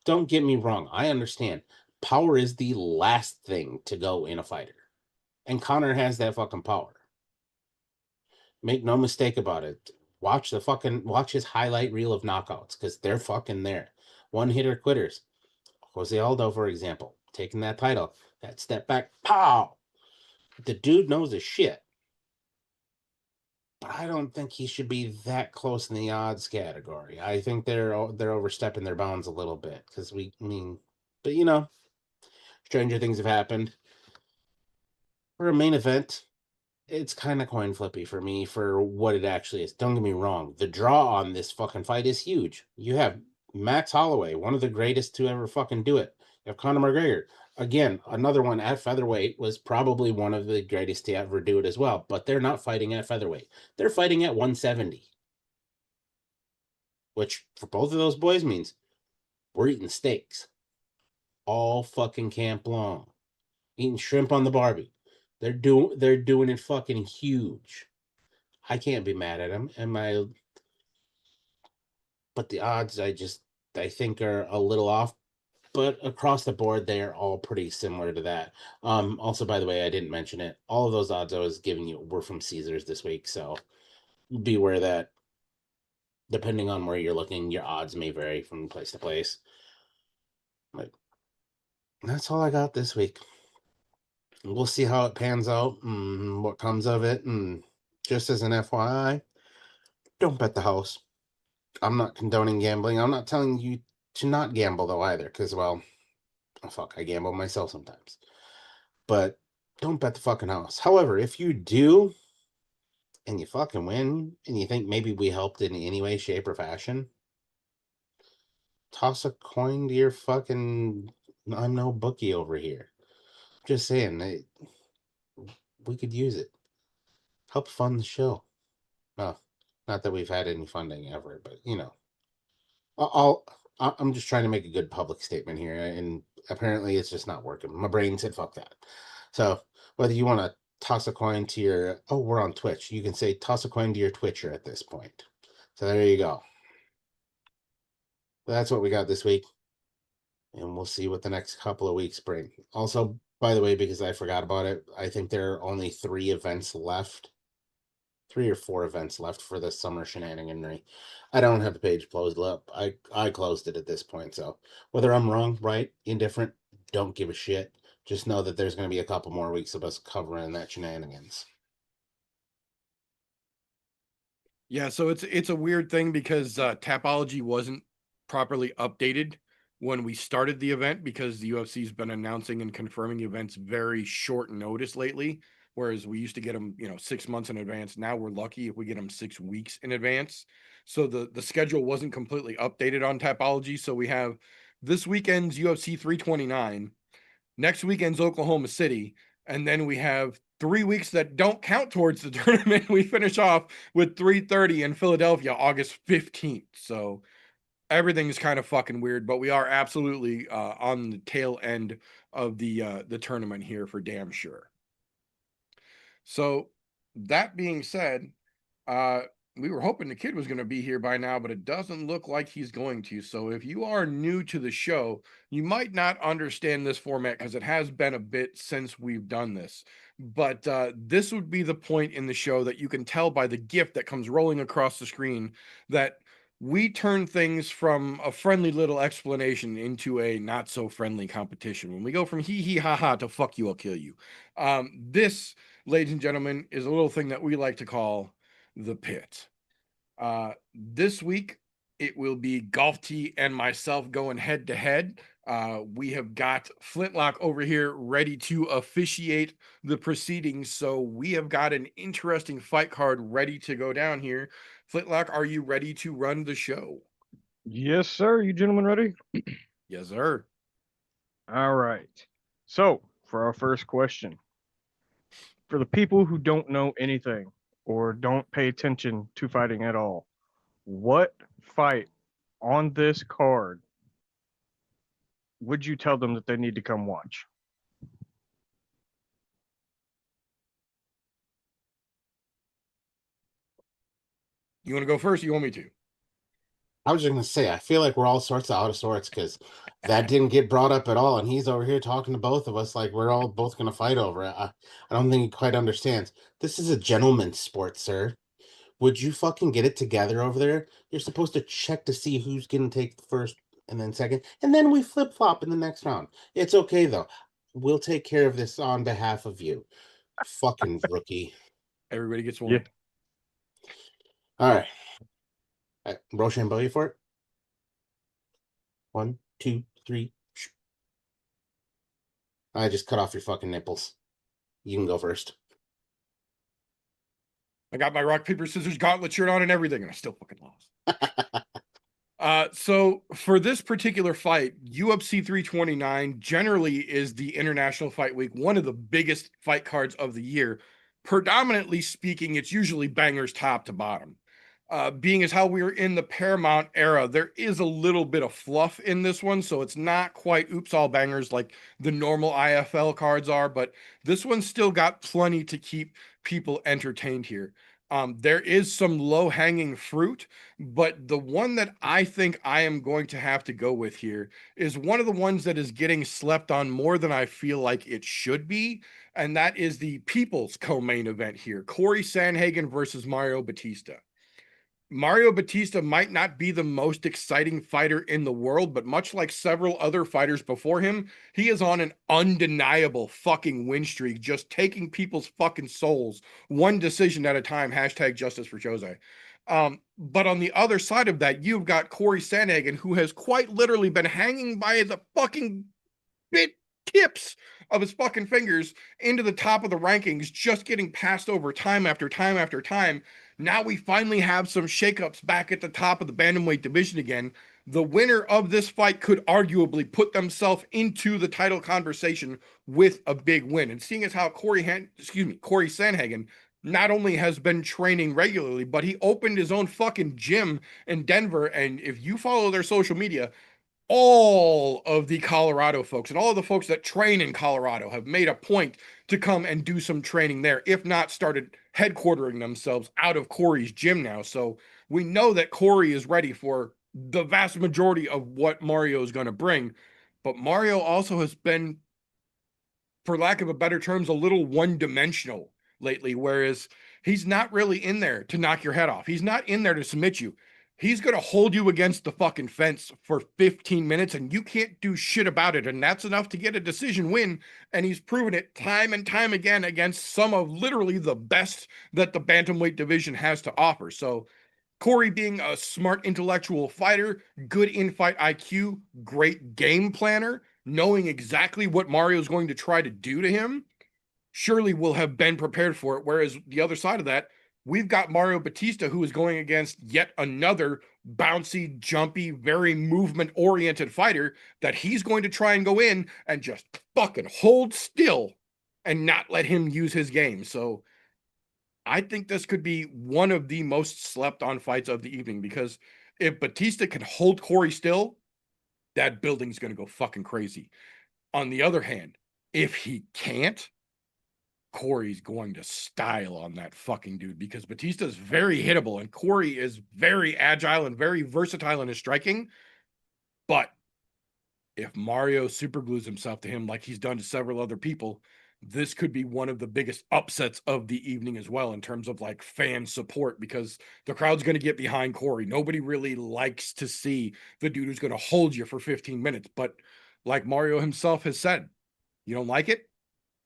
Don't get me wrong, I understand. Power is the last thing to go in a fighter. And Conor has that fucking power. Make no mistake about it. Watch his highlight reel of knockouts, because they're fucking there. One hitter quitters. Jose Aldo, for example, taking that title. That step back, pow! The dude knows his shit. But I don't think he should be that close in the odds category. I think they're overstepping their bounds a little bit because but stranger things have happened. For a main event, it's kind of coin flippy for me for what it actually is. Don't get me wrong. The draw on this fucking fight is huge. You have Max Holloway, one of the greatest to ever fucking do it. You have Conor McGregor. Again, another one at featherweight was probably one of the greatest to ever do it as well. But they're not fighting at featherweight. They're fighting at 170. Which, for both of those boys, means we're eating steaks. All fucking camp long. Eating shrimp on the barbie. They're doing it fucking huge. I can't be mad at them. But the odds I think are a little off. But across the board, they are all pretty similar to that. Also, by the way, I didn't mention it. All of those odds I was giving you were from Caesars this week, so be aware that depending on where you're looking, your odds may vary from place to place. that's all I got this week. We'll see how it pans out and what comes of it. And just as an FYI, don't bet the house. I'm not condoning gambling. I'm not telling you to not gamble though either, because well, fuck, I gamble myself sometimes. But don't bet the fucking house. However, if you do and you fucking win and you think maybe we helped in any way, shape, or fashion, toss a coin to your fucking I'm no bookie over here. Just saying, we could use it. Help fund the show. Well, not that we've had any funding ever, but you know, I'm just trying to make a good public statement here, and apparently it's just not working. My brain said fuck that. So whether you want to toss a coin to your we're on Twitch, you can say toss a coin to your Twitcher at this point. So there you go. That's what we got this week, and we'll see what the next couple of weeks bring. Also, by the way, because I forgot about it, I think there are only 3 or 4 events left for the summer shenaniganry. I don't have the page closed up. I closed it at this point. So whether I'm wrong, right, indifferent, don't give a shit. Just know that there's going to be a couple more weeks of us covering that shenanigans. Yeah, so it's a weird thing because Tapology wasn't properly updated when we started the event because the UFC's been announcing and confirming events very short notice lately, whereas we used to get them, 6 months in advance. Now we're lucky if we get them 6 weeks in advance. So the schedule wasn't completely updated on Tapology. So we have this weekend's UFC 329, next weekend's Oklahoma City, and then we have 3 weeks that don't count towards the tournament. We finish off with 3:30 in Philadelphia, August 15th. So everything's kind of fucking weird, but we are absolutely on the tail end of the tournament here for damn sure. So that being said, uh, we were hoping the kid was going to be here by now, but it doesn't look like he's going to. So if you are new to the show, you might not understand this format because it has been a bit since we've done this. But this would be the point in the show that you can tell by the GIF that comes rolling across the screen that we turn things from a friendly little explanation into a not so friendly competition. When we go from hee hee ha ha to fuck you, I'll kill you. This, ladies and gentlemen, is a little thing that we like to call the pit. This week it will be Golf Tee and myself going head to head. We have got Flintlock over here ready to officiate the proceedings, so we have got an interesting fight card ready to go down here. Flintlock, are you ready to run the show? Yes, sir. You gentlemen ready? Yes, sir. All right. So, for our first question, for the people who don't know anything or don't pay attention to fighting at all, what fight on this card would you tell them that they need to come watch? You want to go first? Or you want me to? I was just going to say, I feel like we're all sorts of out of sorts because that didn't get brought up at all. And he's over here talking to both of us like we're all both going to fight over it. I don't think he quite understands. This is a gentleman's sport, sir. Would you fucking get it together over there? You're supposed to check to see who's going to take the first and then second. And then we flip flop in the next round. It's okay, though. We'll take care of this on behalf of you. Fucking rookie. Everybody gets one. Yeah. All right. Rochambeau for it. 1, 2, 3. I just cut off your fucking nipples. You can go first. I got my rock, paper, scissors gauntlet shirt on and everything, and I still fucking lost. So for this particular fight, UFC 329 generally is the International Fight Week, one of the biggest fight cards of the year. Predominantly speaking, it's usually bangers top to bottom. Being as how we're in the Paramount era, there is a little bit of fluff in this one, so it's not quite oops all bangers like the normal IFL cards are, but this one's still got plenty to keep people entertained here. There is some low-hanging fruit, but the one that I think I am going to have to go with here is one of the ones that is getting slept on more than I feel like it should be, and that is the People's co-main event here, Corey Sandhagen versus Mario Batista. Mario Batista might not be the most exciting fighter in the world, but much like several other fighters before him, he is on an undeniable fucking win streak, just taking people's fucking souls one decision at a time. Hashtag justice for Jose. But on the other side of that, you've got Corey Sandhagen, who has quite literally been hanging by the fucking bit tips of his fucking fingers into the top of the rankings, just getting passed over time after time after time. Now we finally have some shakeups back at the top of the bantamweight division again. The winner of this fight could arguably put themselves into the title conversation with a big win. And seeing as how Corey Sandhagen not only has been training regularly, but he opened his own fucking gym in Denver. And if you follow their social media, all of the Colorado folks and all of the folks that train in Colorado have made a point to come and do some training there, if not started headquartering themselves out of Corey's gym now. So we know that Corey is ready for the vast majority of what Mario is going to bring. But Mario also has been, for lack of a better terms, a little one-dimensional lately, whereas he's not really in there to knock your head off. He's not in there to submit you. He's going to hold you against the fucking fence for 15 minutes and you can't do shit about it. And that's enough to get a decision win. And he's proven it time and time again against some of literally the best that the bantamweight division has to offer. So Corey being a smart intellectual fighter, good in-fight IQ, great game planner, knowing exactly what Mario's going to try to do to him, surely will have been prepared for it. Whereas the other side of that, we've got Mario Batista, who is going against yet another bouncy, jumpy, very movement-oriented fighter that he's going to try and go in and just fucking hold still and not let him use his game. So I think this could be one of the most slept-on fights of the evening, because if Batista can hold Corey still, that building's going to go fucking crazy. On the other hand, if he can't, Corey's going to style on that fucking dude, because Batista is very hittable and Corey is very agile and very versatile in his striking. But if Mario superglues himself to him like he's done to several other people, this could be one of the biggest upsets of the evening as well, in terms of like fan support, because the crowd's going to get behind Corey. Nobody really likes to see the dude who's going to hold you for 15 minutes. But like Mario himself has said, you don't like it?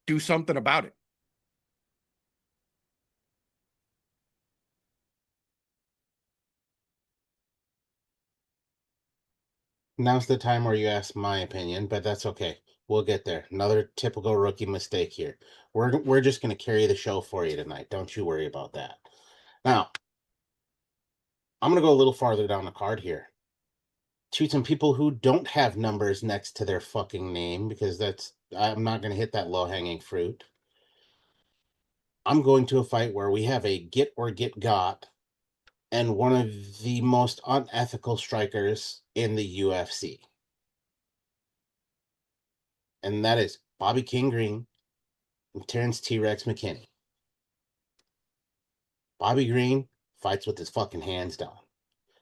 Do something about it. Now's the time where you ask my opinion, but that's okay. We'll get there. Another typical rookie mistake here. We're just going to carry the show for you tonight. Don't you worry about that. Now, I'm going to go a little farther down the card here. Choose some people who don't have numbers next to their fucking name, because I'm not going to hit that low-hanging fruit. I'm going to a fight where we have a get or get got and one of the most unethical strikers in the UFC. And that is Bobby King Green and Terrence T-Rex McKinney. Bobby Green fights with his fucking hands down.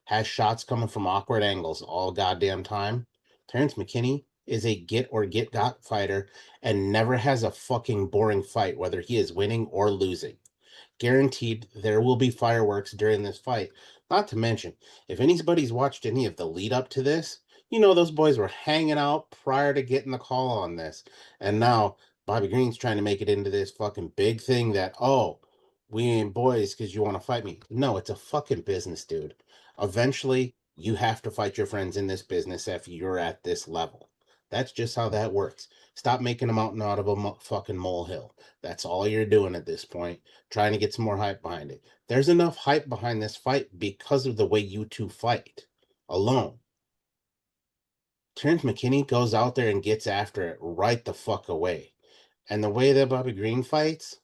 Has shots coming from awkward angles all goddamn time. Terrence McKinney is a get or get got fighter and never has a fucking boring fight, whether he is winning or losing. Guaranteed there will be fireworks during this fight. Not to mention, if anybody's watched any of the lead up to this, you know those boys were hanging out prior to getting the call on this. And now Bobby Green's trying to make it into this fucking big thing that, oh, we ain't boys because you want to fight me. No, it's a fucking business, dude. Eventually, you have to fight your friends in this business if you're at this level. That's just how that works. Stop making a mountain out of a fucking molehill. That's all you're doing at this point, trying to get some more hype behind it. There's enough hype behind this fight because of the way you two fight alone. Terrence McKinney goes out there and gets after it right the fuck away. And the way that Bobby Green fights,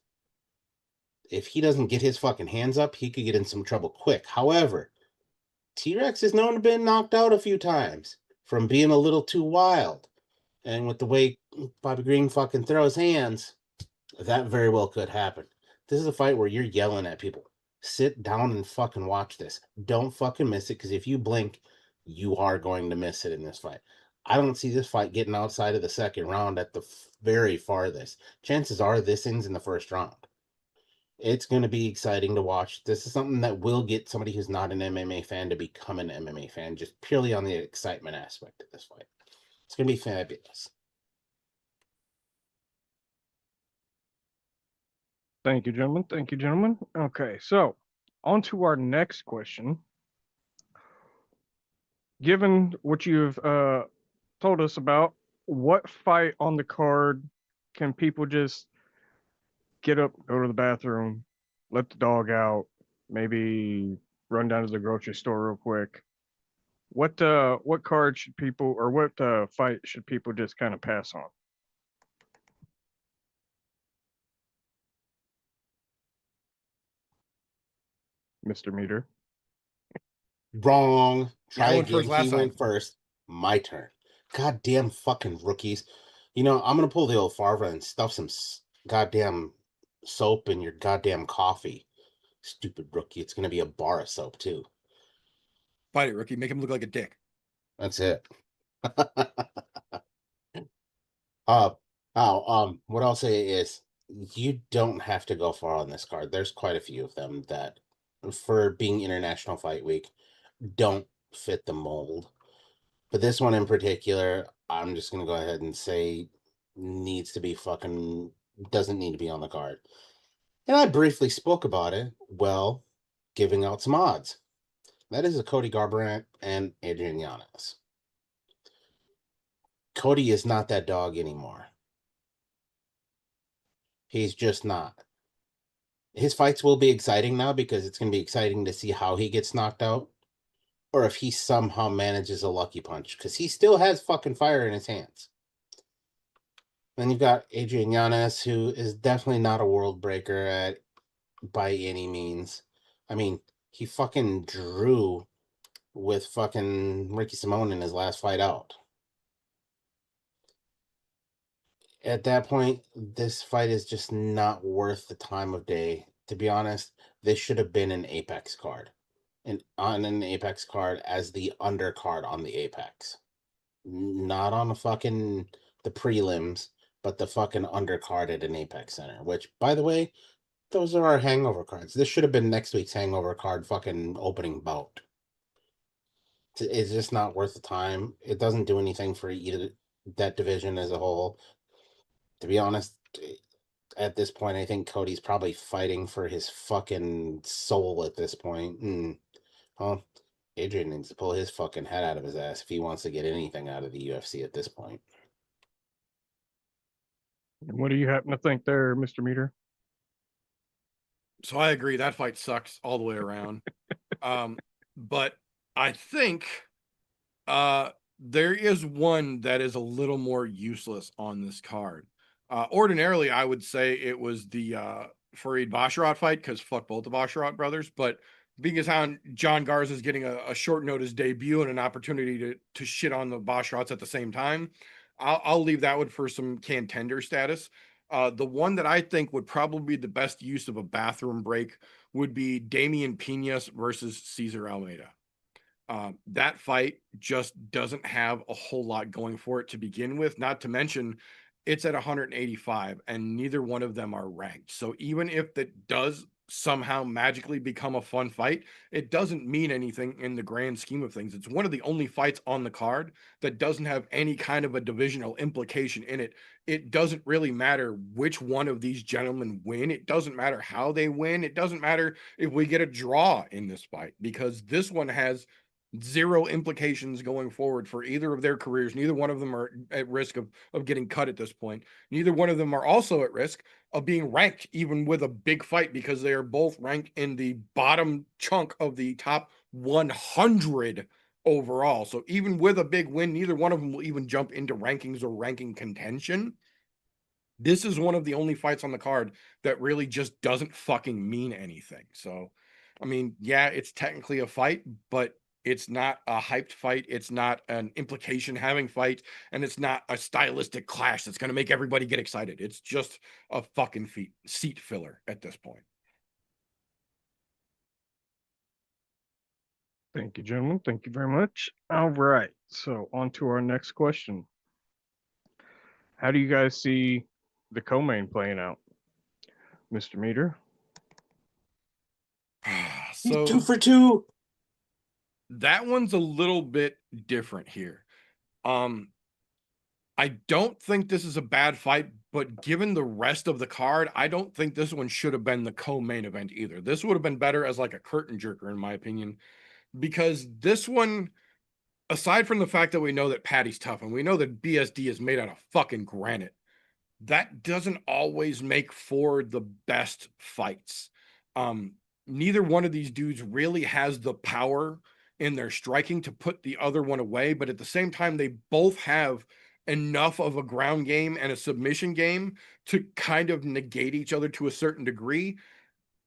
if he doesn't get his fucking hands up, he could get in some trouble quick. However, T-Rex is known to have been knocked out a few times from being a little too wild. And with the way Bobby Green fucking throws hands, that very well could happen. This is a fight where you're yelling at people. Sit down and fucking watch this. Don't fucking miss it, because if you blink, you are going to miss it in this fight. I don't see this fight getting outside of the second round at the very farthest. Chances are this ends in the first round. It's going to be exciting to watch. This is something that will get somebody who's not an MMA fan to become an MMA fan, just purely on the excitement aspect of this fight. It's going to be fabulous. Thank you, gentlemen. Thank you, gentlemen. Okay, so on to our next question. Given what you've told us about, what fight on the card can people just get up, go to the bathroom, let the dog out, maybe run down to the grocery store real quick? What card should people, or what fight should people just kind of pass on? Mr. Meter. Wrong. Yeah, I Try went again. first last He time. went first. My turn. Goddamn fucking rookies. You know, I'm going to pull the old Farva and stuff some goddamn soap in your goddamn coffee. Stupid rookie. It's going to be a bar of soap, too. Fight it, rookie. Make him look like a dick. That's it. What I'll say is you don't have to go far on this card. There's quite a few of them that, for being International Fight Week, don't fit the mold. But this one in particular, I'm just gonna go ahead and say needs to be fucking doesn't need to be on the card. And I briefly spoke about it, well, giving out some odds. That is a Cody Garbrandt and Adrian Yanez. Cody is not that dog anymore. He's just not. His fights will be exciting now because it's going to be exciting to see how he gets knocked out or if he somehow manages a lucky punch because he still has fucking fire in his hands. Then you've got Adrian Yanez, who is definitely not a world breaker by any means. I mean, he fucking drew with fucking Ricky Simone in his last fight out. At that point, this fight is just not worth the time of day. To be honest, this should have been an Apex card. And on an Apex card as the undercard on the Apex. Not on the prelims, but the fucking undercard at an Apex Center. Which, by the way, those are our hangover cards. This should have been next week's hangover card fucking opening bout. It's just not worth the time. It doesn't do anything for either that division as a whole. To be honest, at this point, I think Cody's probably fighting for his fucking soul at this point. Well, Adrian needs to pull his fucking head out of his ass if he wants to get anything out of the UFC at this point. And what do you happen to think there, Mr. Meter? So I agree. That fight sucks all the way around. But I think there is one that is a little more useless on this card. Ordinarily, I would say it was the Fareed Basharat fight because fuck both the Basharat brothers. But being as how John Garza is getting a short notice debut and an opportunity to shit on the Basharats at the same time, I'll leave that one for some contender status. The one that I think would probably be the best use of a bathroom break would be Damian Pinas versus Cesar Almeida. That fight just doesn't have a whole lot going for it to begin with, not to mention it's at 185 and neither one of them are ranked. So even if that does somehow magically become a fun fight, it doesn't mean anything in the grand scheme of things. It's one of the only fights on the card that doesn't have any kind of a divisional implication in it. It doesn't really matter which one of these gentlemen win. It doesn't matter how they win. It doesn't matter if we get a draw in this fight because this one has zero implications going forward for either of their careers. Neither one of them are at risk of getting cut at this point. Neither one of them are also at risk of being ranked even with a big fight because they are both ranked in the bottom chunk of the top 100 overall. So even with a big win, neither one of them will even jump into rankings or ranking contention. This is one of the only fights on the card that really just doesn't fucking mean anything. So, I mean, yeah, it's technically a fight, but it's not a hyped fight. It's not an implication having fight, and it's not a stylistic clash that's going to make everybody get excited. It's just a fucking seat filler at this point. Thank you, gentlemen. Thank you very much. All right. So on to our next question. How do you guys see the co-main playing out? Mr. Meter? So 2 for 2. that one's a little bit different here. I don't think this is a bad fight, but given the rest of the card, I don't think this one should have been the co-main event either. This would have been better as like a curtain jerker, in my opinion, because this one, aside from the fact that we know that Patty's tough and we know that BSD is made out of fucking granite, that doesn't always make for the best fights. Neither one of these dudes really has the power in their striking to put the other one away, but at the same time, they both have enough of a ground game and a submission game to kind of negate each other to a certain degree.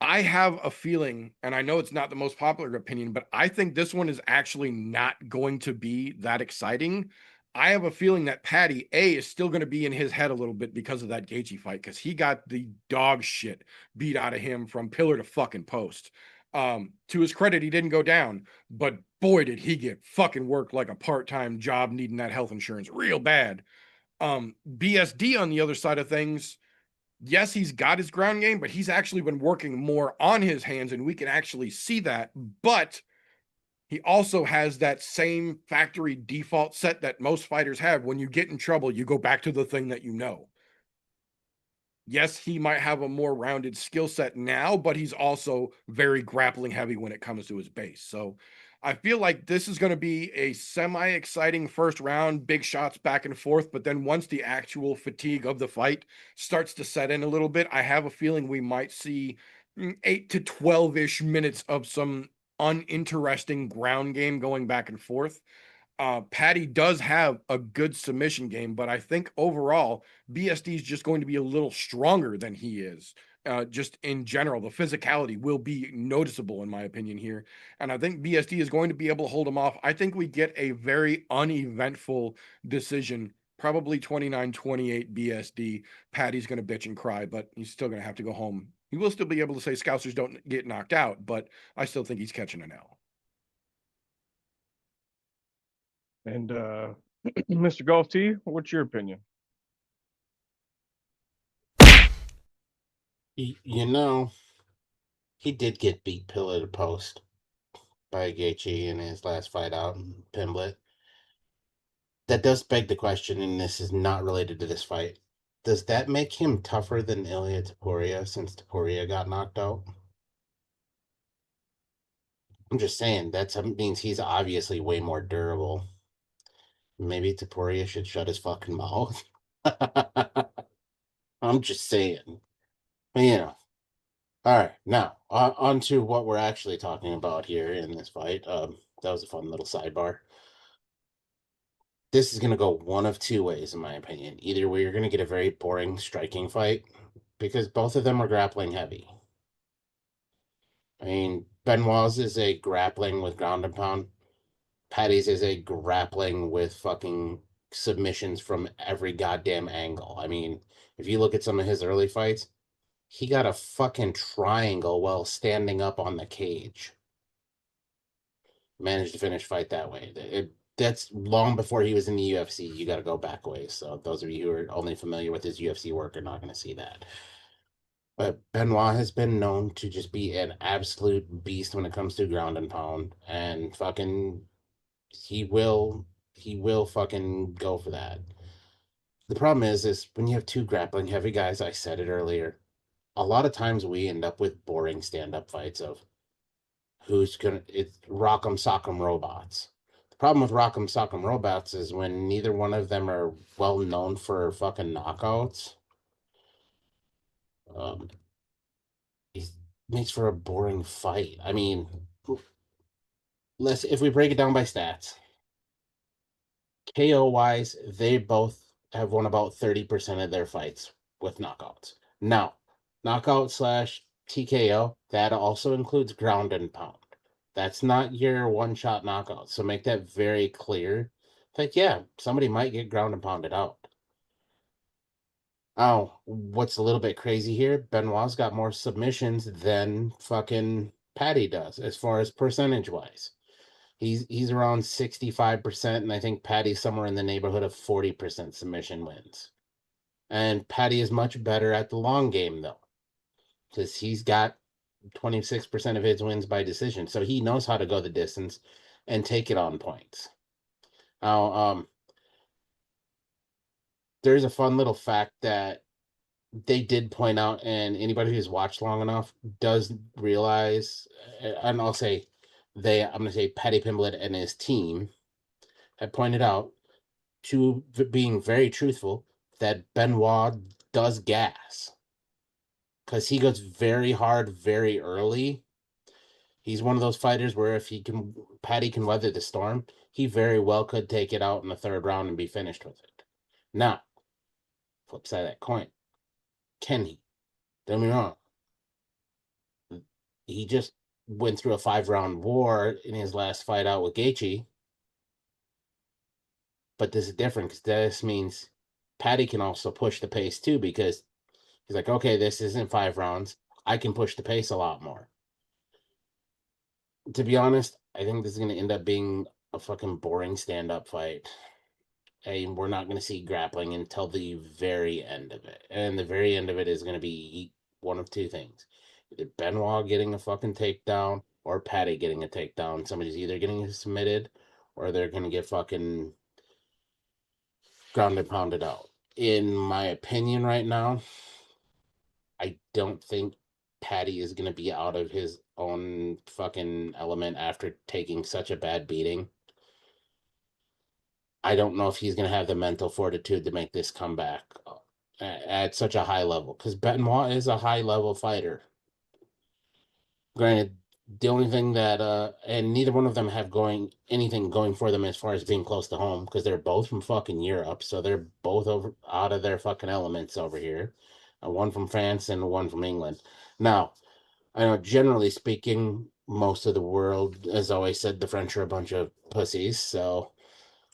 I have a feeling, and I know it's not the most popular opinion, but I think this one is actually not going to be that exciting. I have a feeling that Patty A is still going to be in his head a little bit because of that Gaethje fight, because he got the dog shit beat out of him from pillar to fucking post. To his credit, he didn't go down, but boy, did he get fucking worked like a part-time job needing that health insurance real bad. BSD on the other side of things, yes, he's got his ground game, but he's actually been working more on his hands, and we can actually see that. But he also has that same factory default set that most fighters have. When you get in trouble, you go back to the thing that you know. Yes, he might have a more rounded skill set now, but he's also very grappling heavy when it comes to his base. So I feel like this is going to be a semi-exciting first round, big shots back and forth. But then once the actual fatigue of the fight starts to set in a little bit, I have a feeling we might see 8 to 12-ish minutes of some uninteresting ground game going back and forth. Patty does have a good submission game, but I think overall BSD is just going to be a little stronger than he is. Just in general, the physicality will be noticeable, in my opinion, here. And I think BSD is going to be able to hold him off. I think we get a very uneventful decision, probably 29-28 BSD. Patty's going to bitch and cry, but he's still going to have to go home. He will still be able to say Scousers don't get knocked out, but I still think he's catching an L. And Mr. Golf T, what's your opinion? You know, he did get beat pillar to post by Gaethje in his last fight out in Pimblett. That does beg the question, and this is not related to this fight. Does that make him tougher than Ilya Taporia since Taporia got knocked out? I'm just saying, that means he's obviously way more durable. Maybe Taporia should shut his fucking mouth. I'm just saying. But, you know. All right, now on to what we're actually talking about here in this fight. That was a fun little sidebar. This is going to go one of two ways, in my opinion. Either way, you're going to get a very boring striking fight because both of them are grappling heavy. I mean, Benoit's is a grappling with ground and pound. Patty's is a grappling with fucking submissions from every goddamn angle. I mean, if you look at some of his early fights, he got a fucking triangle while standing up on the cage. Managed to finish fight that way. That's long before he was in the UFC. You got to go back ways. So those of you who are only familiar with his UFC work are not going to see that. But Benoit has been known to just be an absolute beast when it comes to ground and pound, and fucking he will fucking go for that. The problem is when you have two grappling heavy guys, I said it earlier, a lot of times we end up with boring stand-up fights of it's Rock'em Sock'em Robots. The problem with Rock'em Sock'em Robots is when neither one of them are well known for fucking knockouts. It makes for a boring fight. I mean, if we break it down by stats, KO wise, they both have won about 30% of their fights with knockouts. Now, knockout slash TKO, that also includes ground and pound. That's not your one-shot knockout. So make that very clear. Like, yeah, somebody might get ground and pounded out. Oh, what's a little bit crazy here? Benoit's got more submissions than fucking Patty does, as far as percentage-wise. He's around 65%, and I think Patty's somewhere in the neighborhood of 40% submission wins. And Patty is much better at the long game, though, because he's got 26% of his wins by decision. So he knows how to go the distance and take it on points. Now, there's a fun little fact that they did point out, and anybody who's watched long enough does realize, and I'll say I'm going to say Paddy Pimblett and his team had pointed out, to being very truthful, that Benoit does gas. Because he goes very hard very early. He's one of those fighters where if Paddy can weather the storm, he very well could take it out in the third round and be finished with it. Now, flip side of that coin, can he? Don't get me wrong. He just went through a 5-round war in his last fight out with Gaethje. But this is different because this means Paddy can also push the pace too, because he's like, okay, this isn't 5 rounds. I can push the pace a lot more. To be honest, I think this is going to end up being a fucking boring stand-up fight. And we're not going to see grappling until the very end of it. And the very end of it is going to be one of two things. Either Benoit getting a fucking takedown or Paddy getting a takedown. Somebody's either getting submitted or they're going to get fucking ground and pounded out. In my opinion right now, I don't think Paddy is going to be out of his own fucking element after taking such a bad beating. I don't know if he's going to have the mental fortitude to make this comeback at such a high level, because Benoit is a high level fighter. Granted, the only thing that and neither one of them have anything going for them as far as being close to home, because they're both from fucking Europe, so they're both out of their fucking elements over here. One from France and one from England. Now, I know generally speaking, most of the world has always said the French are a bunch of pussies, so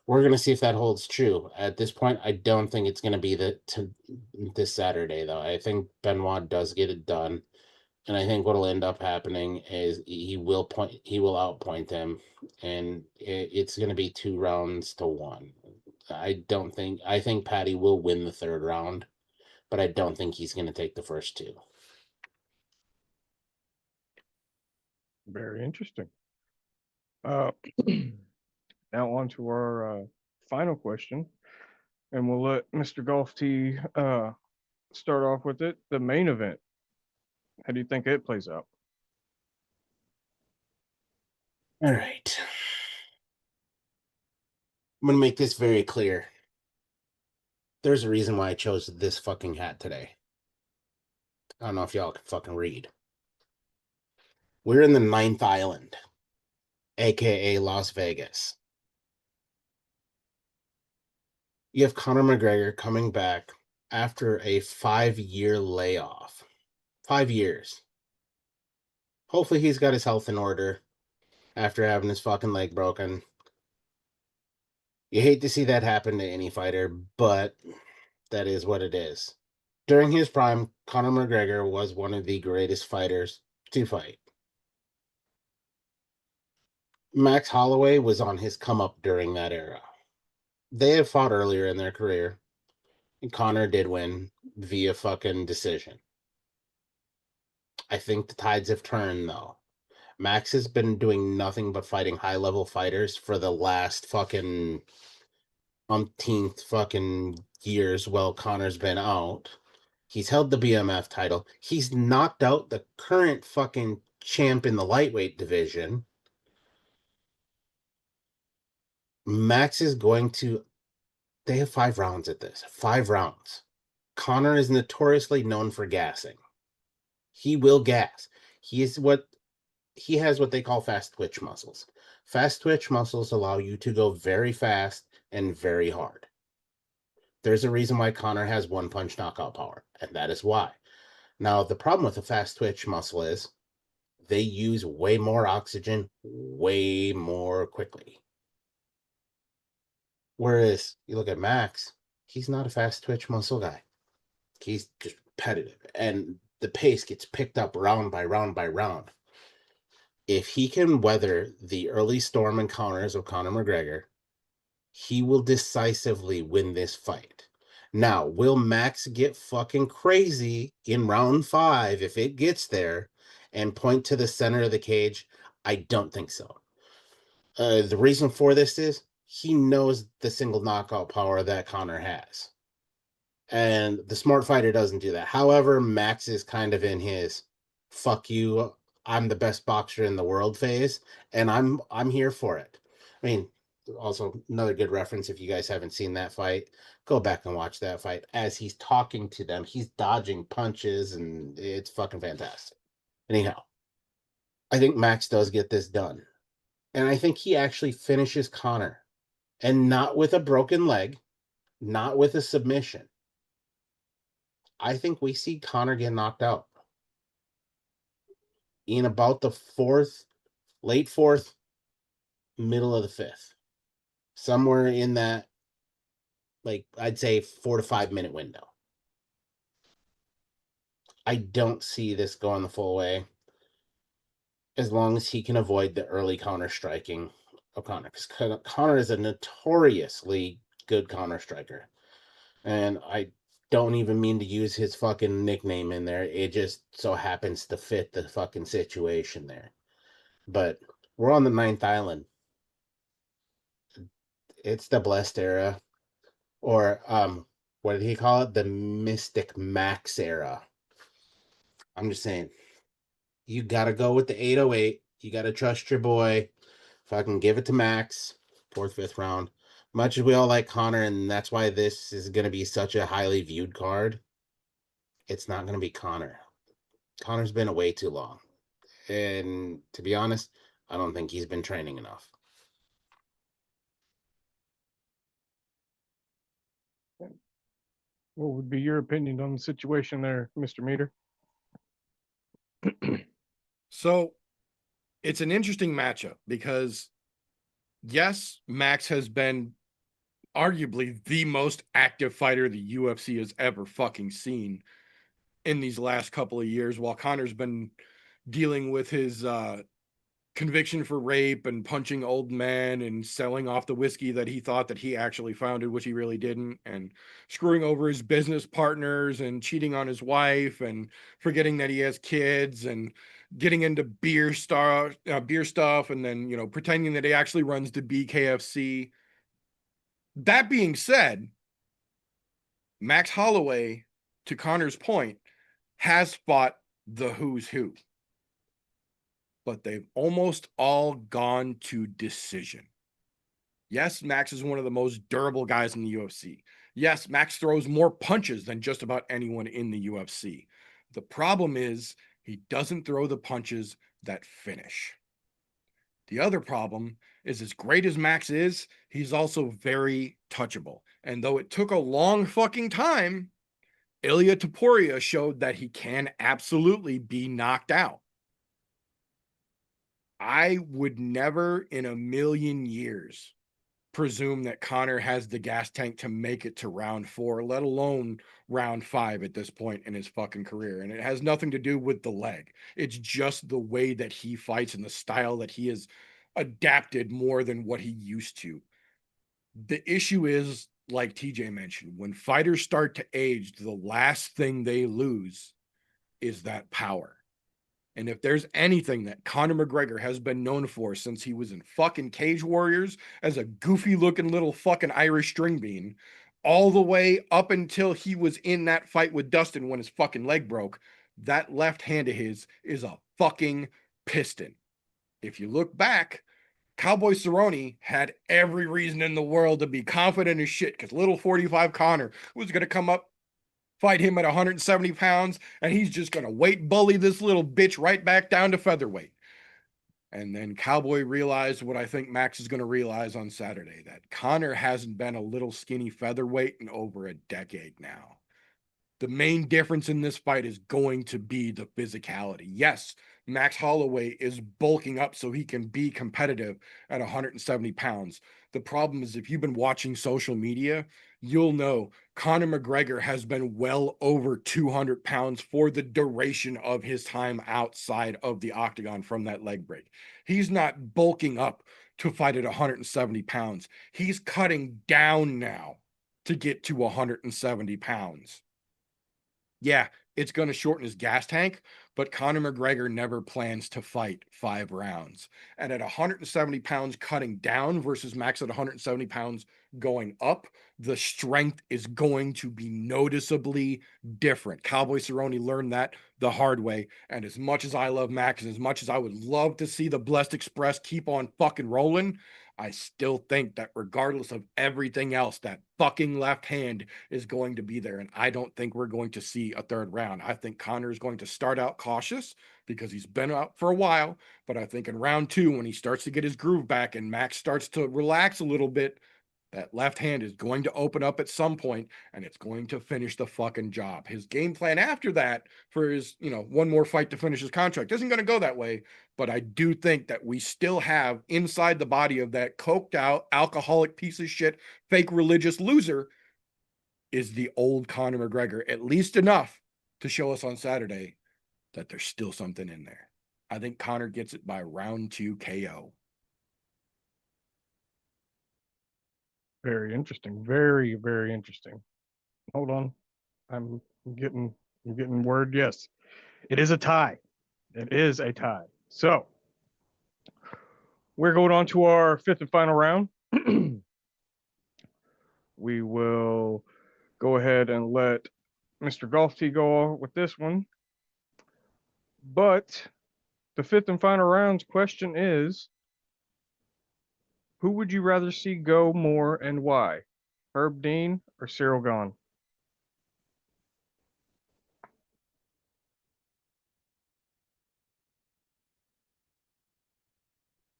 we're going to see if that holds true. At this point, I don't think it's going to be this Saturday, though. I think Benoit does get it done. And I think what'll end up happening is he will outpoint him, and it's going to be 2-1. I think Paddy will win the third round, but I don't think he's going to take the first 2. Very interesting. Now on to our final question, and we'll let Mr. Golf T start off with it. The main event. How do you think it plays out? All right. I'm going to make this very clear. There's a reason why I chose this fucking hat today. I don't know if y'all can fucking read. We're in the 9th island, aka Las Vegas. You have Conor McGregor coming back after a 5-year layoff. 5 years. Hopefully he's got his health in order after having his fucking leg broken. You hate to see that happen to any fighter, but that is what it is. During his prime, Conor McGregor was one of the greatest fighters to fight. Max Holloway was on his come up during that era. They had fought earlier in their career, and Conor did win via fucking decision. I think the tides have turned, though. Max has been doing nothing but fighting high-level fighters for the last fucking umpteenth fucking years while Conor's been out. He's held the BMF title. He's knocked out the current fucking champ in the lightweight division. Max is going to... They have 5 rounds at this. 5 rounds. Conor is notoriously known for gassing. He will gas. He has what they call fast twitch muscles. Fast twitch muscles allow you to go very fast and very hard. There's a reason why Conor has 1-punch knockout power, and that is why. Now, the problem with a fast twitch muscle is they use way more oxygen way more quickly. Whereas you look at Max, he's not a fast twitch muscle guy. He's just repetitive, and the pace gets picked up round by round by round. If he can weather the early storm encounters of Conor McGregor, he will decisively win this fight. Now, will Max get fucking crazy in round 5 if it gets there and point to the center of the cage? I don't think so. The reason for this is he knows the single knockout power that Conor has. And the smart fighter doesn't do that. However, Max is kind of in his fuck you, I'm the best boxer in the world phase, and I'm here for it. I mean, also another good reference, if you guys haven't seen that fight, go back and watch that fight. As he's talking to them, he's dodging punches, and it's fucking fantastic. Anyhow, I think Max does get this done. And I think he actually finishes Conor. And not with a broken leg, not with a submission. I think we see Conor get knocked out in about the late fourth, middle of the fifth. Somewhere in that, like, I'd say 4 to 5 minute window. I don't see this going the full way as long as he can avoid the early counter striking of Conor. Because Conor is a notoriously good counter striker. And I don't even mean to use his fucking nickname in there. It just so happens to fit the fucking situation there. But we're on the 9th island. It's the blessed era. Or what did he call it? The Mystic Max era. I'm just saying, you gotta go with the 808. You gotta trust your boy. Fucking give it to Max. 4th, 5th round. Much as we all like Conor, and that's why this is gonna be such a highly viewed card, it's not gonna be Conor. Conor's been away too long. And to be honest, I don't think he's been training enough. What would be your opinion on the situation there, Mr. Meter? So it's an interesting matchup because, yes, Max has been arguably the most active fighter the UFC has ever fucking seen in these last couple of years, while Conor's been dealing with his conviction for rape and punching old men and selling off the whiskey that he thought that he actually founded, which he really didn't, and screwing over his business partners and cheating on his wife and forgetting that he has kids and getting into beer stuff, and then, you know, pretending that he actually runs the BKFC. That being said, Max Holloway, to Conor's point, has fought the who's who, but they've almost all gone to decision. Yes, Max is one of the most durable guys in the UFC. Yes, Max throws more punches than just about anyone in the UFC. The problem is he doesn't throw the punches that finish. The other problem is, as great as Max is, he's also very touchable. And though it took a long fucking time, Ilia Topuria showed that he can absolutely be knocked out. I would never in a million years presume that Conor has the gas tank to make it to round 4, let alone round 5 at this point in his fucking career. And it has nothing to do with the leg. It's just the way that he fights and the style that he has adapted more than what he used to. The issue is, like TJ mentioned, when fighters start to age, the last thing they lose is that power. And if there's anything that Conor McGregor has been known for since he was in fucking Cage Warriors as a goofy looking little fucking Irish string bean, all the way up until he was in that fight with Dustin when his fucking leg broke, that left hand of his is a fucking piston. If you look back, Cowboy Cerrone had every reason in the world to be confident as shit because little 45 Conor was going to come up, fight him at 170 pounds, and he's just going to weight bully this little bitch right back down to featherweight. And then Cowboy realized what I think Max is going to realize on Saturday, that Conor hasn't been a little skinny featherweight in over a decade now. The main difference in this fight is going to be the physicality. Yes, Max Holloway is bulking up so he can be competitive at 170 pounds. The problem is, if you've been watching social media, you'll know Conor McGregor has been well over 200 pounds for the duration of his time outside of the octagon from that leg break. He's not bulking up to fight at 170 pounds. He's cutting down now to get to 170 pounds. Yeah, it's going to shorten his gas tank, but Conor McGregor never plans to fight 5 rounds. And at 170 pounds cutting down versus Max at 170 pounds going up, the strength is going to be noticeably different. Cowboy Cerrone learned that the hard way. And as much as I love Max, and as much as I would love to see the Blessed Express keep on fucking rolling, I still think that regardless of everything else, that fucking left hand is going to be there. And I don't think we're going to see a third round. I think Conor is going to start out cautious because he's been out for a while. But I think in round 2, when he starts to get his groove back and Max starts to relax a little bit, that left hand is going to open up at some point and it's going to finish the fucking job. His game plan after that for his, one more fight to finish his contract isn't going to go that way. But I do think that we still have inside the body of that coked out, alcoholic piece of shit, fake religious loser is the old Conor McGregor, at least enough to show us on Saturday that there's still something in there. I think Conor gets it by round 2 KO. Very interesting. Very, very interesting. Hold on. I'm getting word. Yes. It is a tie. It is a tie. So we're going on to our 5th and final round. We will go ahead and let Mr. Golf Tee go with this one. But the 5th and final round's question is, who would you rather see go more and why? Herb Dean or Cyril Gahn?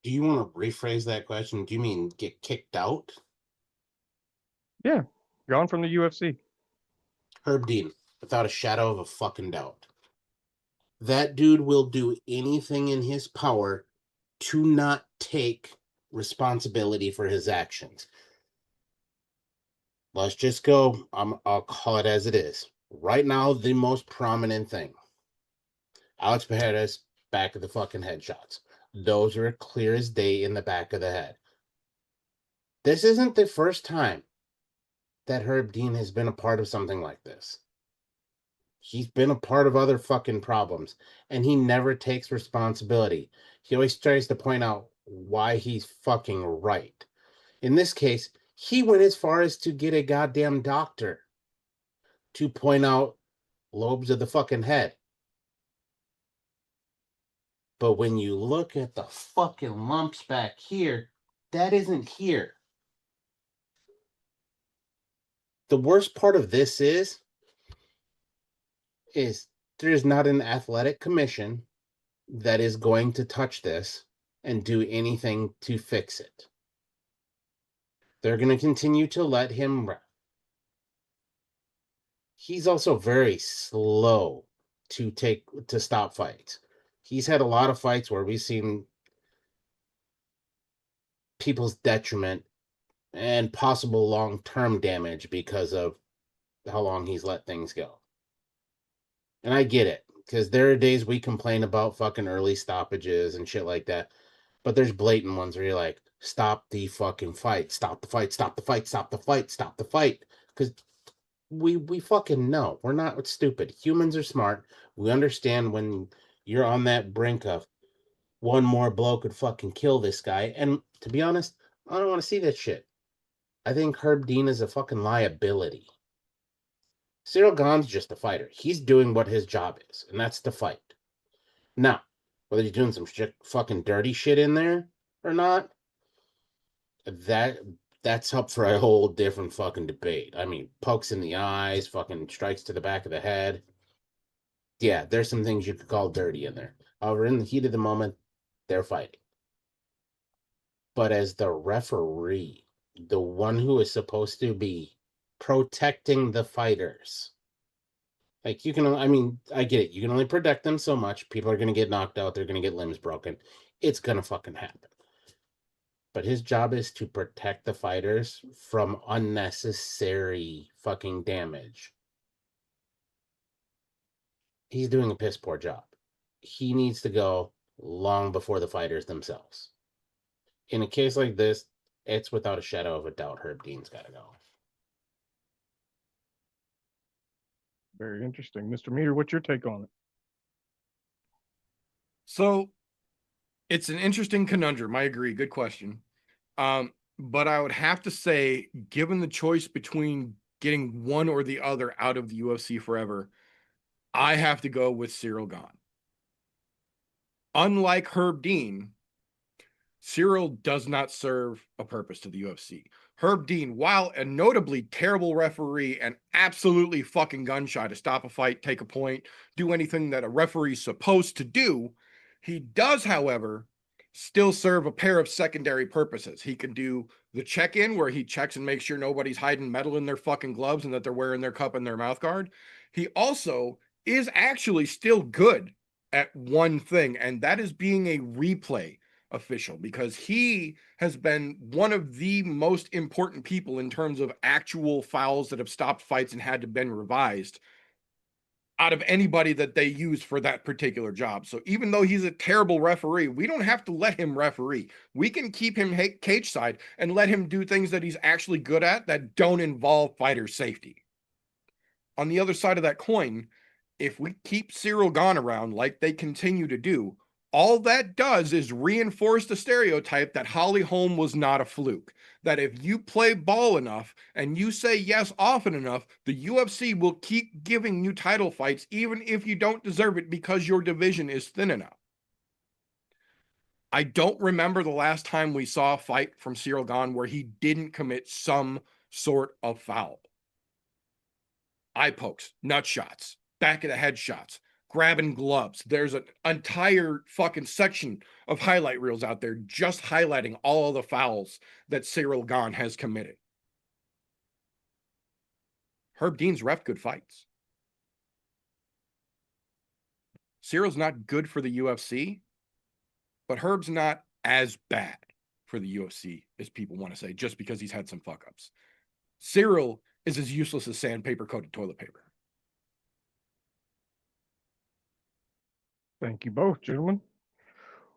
Do you want to rephrase that question? Do you mean get kicked out? Yeah, gone from the UFC. Herb Dean, without a shadow of a fucking doubt. That dude will do anything in his power to not take responsibility for his actions. Let's just go. I'll call it as it is. Right now, the most prominent thing. Alex Pereira's back of the fucking headshots. Those are clear as day in the back of the head. This isn't the first time that Herb Dean has been a part of something like this. He's been a part of other fucking problems, and he never takes responsibility. He always tries to point out why he's fucking right. In this case, he went as far as to get a goddamn doctor to point out lobes of the fucking head. But when you look at the fucking lumps back here, that isn't here. The worst part of this is there's not an athletic commission that is going to touch this and do anything to fix it. They're going to continue to let him. He's also very slow to stop fights. He's had a lot of fights where we've seen people's detriment and possible long-term damage because of how long he's let things go. And I get it, because there are days we complain about fucking early stoppages and shit like that. But there's blatant ones where you're like, stop the fucking fight. Stop the fight. Stop the fight. Stop the fight. Stop the fight. Because we fucking know. We're not stupid. Humans are smart. We understand when you're on that brink of one more blow could fucking kill this guy. And to be honest, I don't want to see that shit. I think Herb Dean is a fucking liability. Cyril Gahn's just a fighter. He's doing what his job is, and that's to fight. Now, whether he's doing some shit, fucking dirty shit in there or not, that's up for a whole different fucking debate. I mean, pokes in the eyes, fucking strikes to the back of the head. Yeah, there's some things you could call dirty in there. However, in the heat of the moment, they're fighting. But as the referee, the one who is supposed to be protecting the fighters, like, you can, I mean, I get it. You can only protect them so much. People are going to get knocked out. They're going to get limbs broken. It's going to fucking happen. But his job is to protect the fighters from unnecessary fucking damage. He's doing a piss poor job. He needs to go long before the fighters themselves. In a case like this, it's without a shadow of a doubt Herb Dean's got to go. Very interesting. Mr. Meter, what's your take on it? So it's an interesting conundrum. I agree. Good question. But I would have to say, given the choice between getting one or the other out of the UFC forever, I have to go with Cyril Gahn. Unlike Herb Dean, Cyril does not serve a purpose to the UFC. Herb Dean, while a notably terrible referee and absolutely fucking gun-shy to stop a fight, take a point, do anything that a referee's supposed to do, he does, however, still serve a pair of secondary purposes. He can do the check-in where he checks and makes sure nobody's hiding metal in their fucking gloves and that they're wearing their cup and their mouth guard. He also is actually still good at one thing, and that is being a replay official, because he has been one of the most important people in terms of actual fouls that have stopped fights and had to been revised out of anybody that they use for that particular job. So even though he's a terrible referee, we don't have to let him referee. We can keep him cage side and let him do things that he's actually good at that don't involve fighter safety. On the other side of that coin, if we keep Cyril Gahn around like they continue to do, all that does is reinforce the stereotype that Holly Holm was not a fluke. That if you play ball enough and you say yes often enough, the UFC will keep giving you title fights even if you don't deserve it because your division is thin enough. I don't remember the last time we saw a fight from Cyril Gahn where he didn't commit some sort of foul. Eye pokes, nut shots, back of the head shots, grabbing gloves. There's an entire fucking section of highlight reels out there just highlighting all of the fouls that Cyril Gahn has committed. Herb Dean's ref good fights. Cyril's not good for the UFC, but Herb's not as bad for the UFC as people want to say just because he's had some fuck ups. Cyril is as useless as sandpaper coated toilet paper. Thank you both, gentlemen.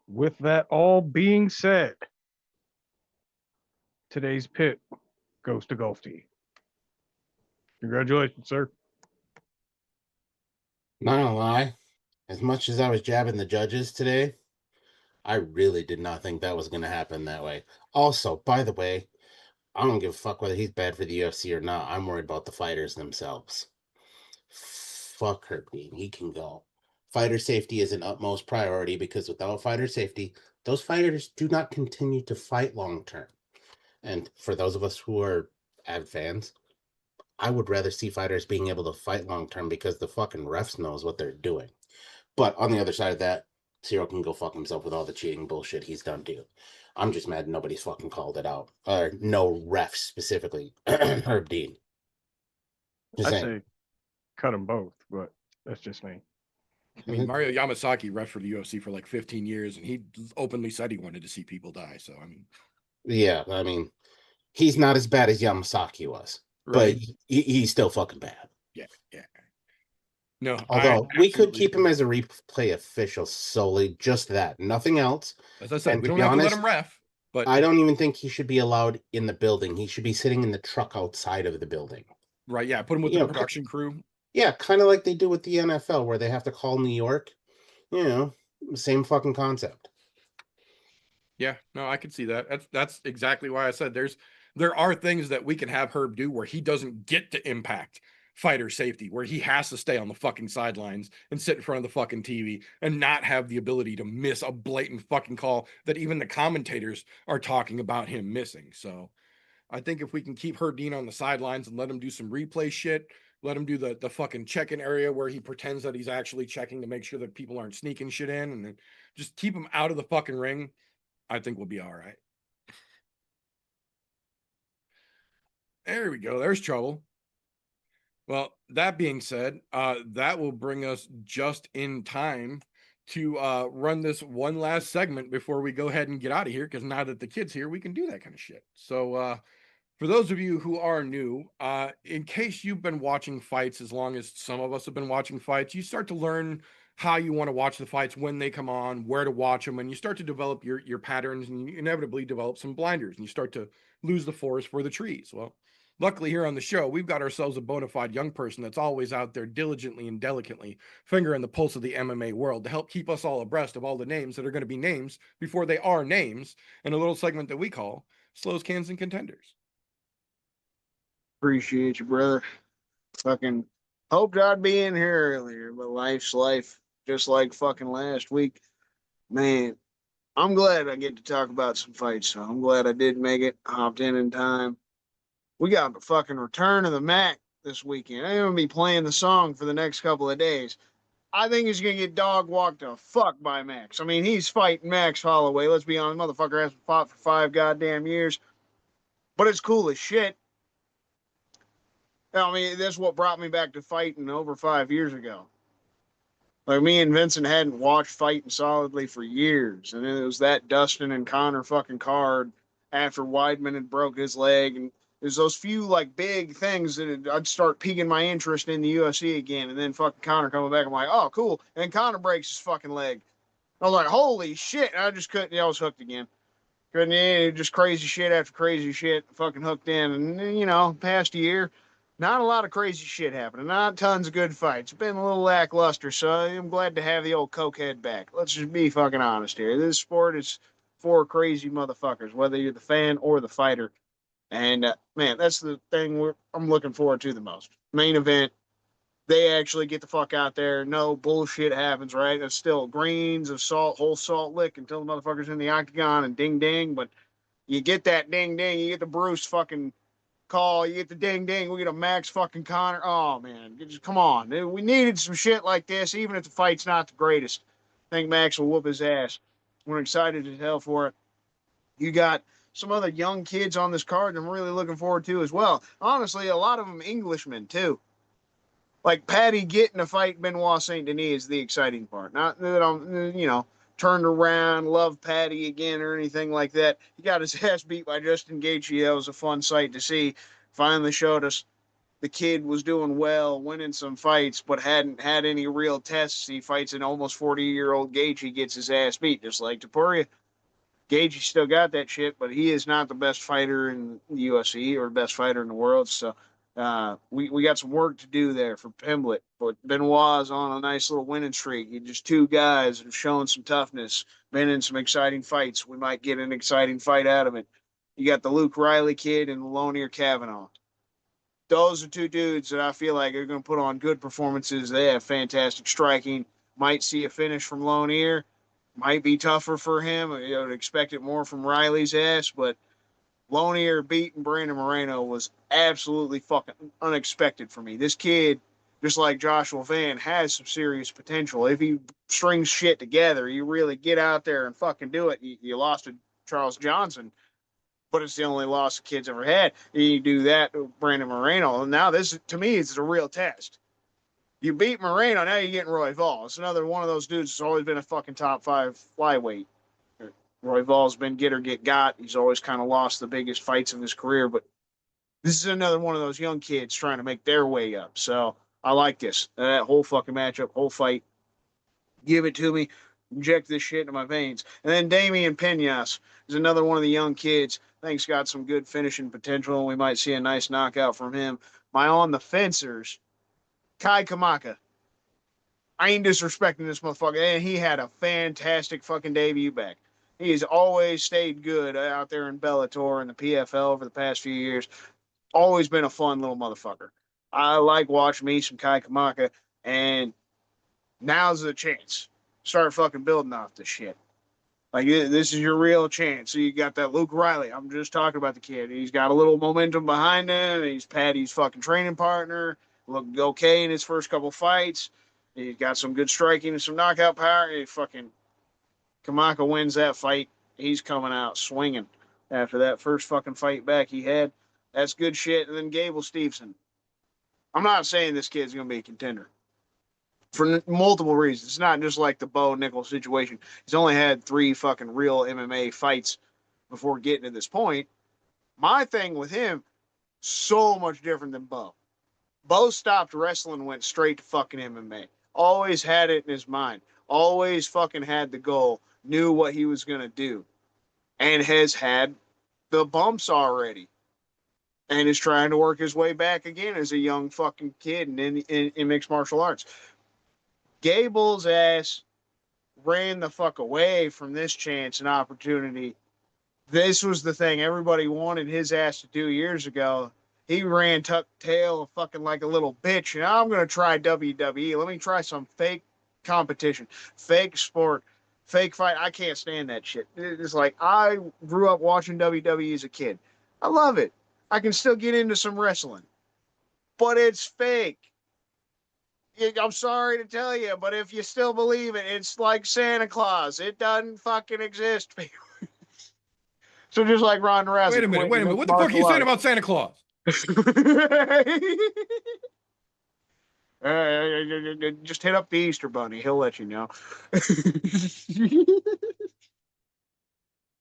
With that all being said, today's pit goes to Golf Tea. Congratulations, sir. Not gonna lie, as much as I was jabbing the judges today, I really did not think that was gonna happen that way. Also, by the way, I don't give a fuck whether he's bad for the UFC or not. I'm worried about the fighters themselves. Fuck Herb Dean. He can go. Fighter safety is an utmost priority because without fighter safety, those fighters do not continue to fight long term. And for those of us who are avid fans, I would rather see fighters being able to fight long term because the fucking refs knows what they're doing. But on the other side of that, Cyril can go fuck himself with all the cheating bullshit he's done too. I'm just mad nobody's fucking called it out. Or no refs specifically. Herb Dean. Just I'd saying. say cut them both, but that's just me. I mean, Mario Yamasaki ref for the UFC for like 15 years, and he openly said he wanted to see people die. So, I mean, Yeah, I mean, he's not as bad as Yamasaki was, right? but he's still fucking bad. Yeah, yeah. No, Although we could keep him as a replay official solely, just that, nothing else. As I said, And we to don't be have to let honest, him ref, but I don't even think he should be allowed in the building. He should be sitting in the truck outside of the building. right, yeah, put him with You the know, production crew. Yeah, kind of like they do with the NFL, where they have to call New York. You know, same fucking concept. Yeah, no, I can see that. That's exactly why I said there are things that we can have Herb do where he doesn't get to impact fighter safety, where he has to stay on the fucking sidelines and sit in front of the fucking TV and not have the ability to miss a blatant fucking call that even the commentators are talking about him missing. So I think if we can keep Herb Dean on the sidelines and let him do some replay shit, let him do the fucking check-in area where he pretends that he's actually checking to make sure that people aren't sneaking shit in, and then just keep him out of the fucking ring, I think we'll be all right. There we go. There's trouble. Well, that being said, that will bring us just in time to run this one last segment before we go ahead and get out of here, because now that the kid's here, we can do that kind of shit. So for those of you who are new, in case you've been watching fights as long as some of us have been watching fights, you start to learn how you want to watch the fights, when they come on, where to watch them, and you start to develop your patterns, and you inevitably develop some blinders, and you start to lose the forest for the trees. Well, Luckily, here on the show, we've got ourselves a bona fide young person that's always out there diligently and delicately fingering the pulse of the MMA world to help keep us all abreast of all the names that are going to be names before they are names in a little segment that we call Slows, Cans, and Contenders. Appreciate you, brother. Fucking hoped I'd be in here earlier, but life's life, just like fucking last week. Man, I'm glad I get to talk about some fights, so I'm glad I did make it, hopped in time. We got the fucking return of the Mac this weekend. I'm going to be playing the song for the next couple of days. I think he's going to get dog walked the fuck by Max. I mean, he's fighting Max Holloway. Let's be honest, motherfucker hasn't fought for 5 goddamn years. But it's cool as shit. I mean, that's what brought me back to fighting over 5 years ago. Like, me and Vincent hadn't watched fighting solidly for years. And it was that Dustin and Connor fucking card after Weidman had broke his leg. And there's those few, like, big things that I'd start piquing my interest in the UFC again. And then fucking Connor coming back. I'm like, oh, cool. And then Connor breaks his fucking leg. I was like, holy shit. And I just couldn't. I was hooked again. Couldn't, just crazy shit after crazy shit. Fucking hooked in. And, past a year, not a lot of crazy shit happening. Not tons of good fights. It's been a little lackluster, so I'm glad to have the old cokehead back. Let's just be fucking honest here. This sport is for crazy motherfuckers, whether you're the fan or the fighter. And, man, that's the thing I'm looking forward to the most. Main event, they actually get the fuck out there. No bullshit happens, right? It's still grains of salt, whole salt lick until the motherfucker's in the octagon and ding ding. But you get that ding ding, you get the Bruce fucking call, you get the ding ding, we get a Max fucking Connor. Oh man, just come on. We needed some shit like this, even if the fight's not the greatest. I think Max will whoop his ass. We're excited as hell for it. You got some other young kids on this card I'm really looking forward to as well. Honestly, a lot of them Englishmen too. Like Patty getting a fight Benoit Saint Denis is the exciting part. Not that I'm, turned around, love Patty again or anything like that. He got his ass beat by Justin Gaethje. That was a fun sight to see. Finally showed us the kid was doing well, winning some fights, but hadn't had any real tests. He fights an almost 40-year-old Gaethje, gets his ass beat, just like Taporia. Gaethje still got that shit, but he is not the best fighter in the UFC or the best fighter in the world. So we got some work to do there for Pimblett. But Benoit's on a nice little winning streak. He just 2 guys have shown some toughness, been in some exciting fights. We might get an exciting fight out of it. You got the Luke Riley kid and the Lonier Kavanaugh. Those are 2 dudes that I feel like are going to put on good performances. They have fantastic striking. Might see a finish from Lonier. Might be tougher for him. I would expect it more from Riley's ass, but Lonier beating Brandon Moreno was absolutely fucking unexpected for me. This kid, just like Joshua Van, has some serious potential. If he strings shit together, you really get out there and fucking do it. You lost to Charles Johnson, but it's the only loss the kid's ever had. You do that to Brandon Moreno, and now this, to me, is a real test. You beat Moreno, now you're getting Roy Val. It's another one of those dudes that's always been a fucking top 5 flyweight. Roy Val's been get or get got. He's always kind of lost the biggest fights of his career, but this is another one of those young kids trying to make their way up. So I like this. That whole fucking matchup, whole fight. Give it to me. Inject this shit into my veins. And then Damian Peñas is another one of the young kids. I think he's got some good finishing potential. We might see a nice knockout from him. My on the fencers, Kai Kamaka. I ain't disrespecting this motherfucker. And he had a fantastic fucking debut back. He's always stayed good out there in Bellator and the PFL over the past few years. Always been a fun little motherfucker. I like watching me some Kai Kamaka, and now's the chance. Start fucking building off this shit. Like, this is your real chance. So you got that Luke Riley. I'm just talking about the kid. He's got a little momentum behind him. He's Patty's fucking training partner. Looked okay in his first couple fights. He's got some good striking and some knockout power. He fucking Kamaka wins that fight. He's coming out swinging after that first fucking fight back he had. That's good shit. And then Gable Stevenson. I'm not saying this kid's going to be a contender for multiple reasons. It's not just like the Bo Nichols situation. He's only had 3 fucking real MMA fights before getting to this point. My thing with him, so much different than Bo. Bo stopped wrestling, went straight to fucking MMA. Always had it in his mind. Always fucking had the goal. Knew what he was going to do. And has had the bumps already. and is trying to work his way back again as a young fucking kid in mixed martial arts. Gable's ass ran the fuck away from this chance and opportunity. This was the thing everybody wanted his ass to do years ago. He ran tuck tail fucking like a little bitch. And I'm going to try WWE. Let me try some fake competition, fake sport, fake fight. I can't stand that shit. It's like I grew up watching WWE as a kid. I love it. I can still get into some wrestling, but it's fake. I'm sorry to tell you, but if you still believe it, it's like Santa Claus. It doesn't fucking exist. So just like Ronda Rousey. Wait a minute. What the fuck are you saying about Santa Claus? Just hit up the Easter Bunny. He'll let you know.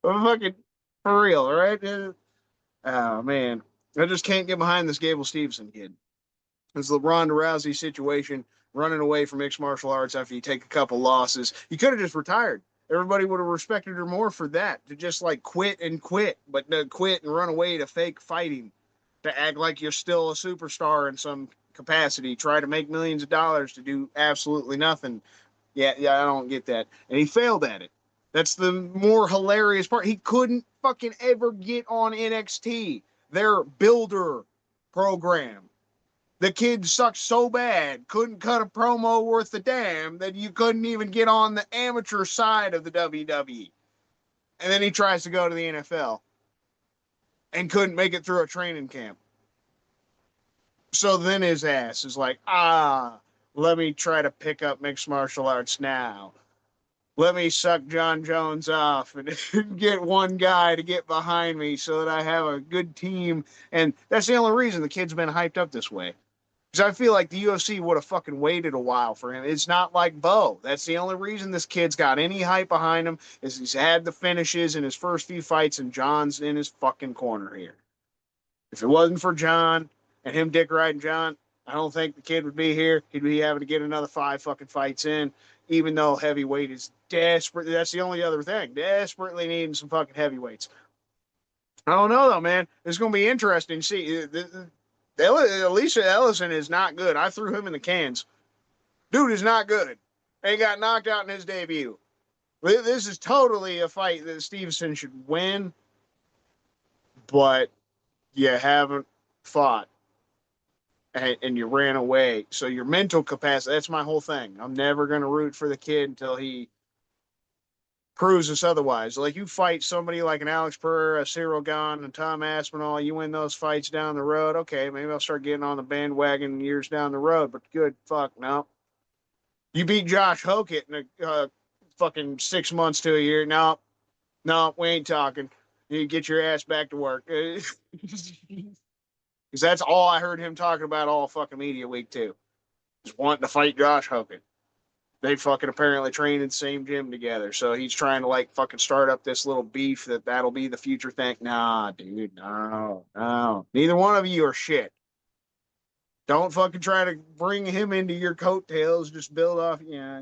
Fucking for real, right? Oh man, I just can't get behind this Gable Steveson kid. It's the Ronda Rousey situation, running away from mixed martial arts after you take a couple losses. You could have just retired. Everybody would have respected her more for that, to just like quit, but to quit and run away to fake fighting, to act like you're still a superstar in some capacity, try to make millions of dollars to do absolutely nothing. Yeah, I don't get that. And he failed at it. That's the more hilarious part. He couldn't fucking ever get on NXT, their builder program. The kid sucked so bad, couldn't cut a promo worth a damn, that you couldn't even get on the amateur side of the WWE. And then he tries to go to the NFL and couldn't make it through a training camp. So then his ass is like, let me try to pick up mixed martial arts now. Let me suck John Jones off and get one guy to get behind me so that I have a good team. And that's the only reason the kid's been hyped up this way. Because I feel like the UFC would have fucking waited a while for him. It's not like Bo. That's the only reason this kid's got any hype behind him, is he's had the finishes in his first few fights, and John's in his fucking corner here. If it wasn't for John and him dick riding John, I don't think the kid would be here. He'd be having to get another 5 fucking fights in, even though heavyweight is desperate. That's the only other thing. Desperately needing some fucking heavyweights. I don't know, though, man. It's going to be interesting to see. Alicia Ellison is not good. I threw him in the cans. Dude is not good. He got knocked out in his debut. This is totally a fight that Stevenson should win, but you haven't fought. And you ran away. So your mental capacity, that's my whole thing. I'm never going to root for the kid until he proves us otherwise. Like, you fight somebody like an Alex Pereira, Cyril Gahn, and Tom Aspinall, you win those fights down the road. Okay, maybe I'll start getting on the bandwagon years down the road, but good fuck, no. You beat Josh Hokett in a fucking 6 months to a year. No, we ain't talking. You get your ass back to work. Because that's all I heard him talking about all fucking media week, too. Just wanting to fight Josh Hogan. They fucking apparently train in the same gym together. So he's trying to, like, fucking start up this little beef that'll be the future thing. Nah, dude, no. Neither one of you are shit. Don't fucking try to bring him into your coattails. Just build off. Yeah,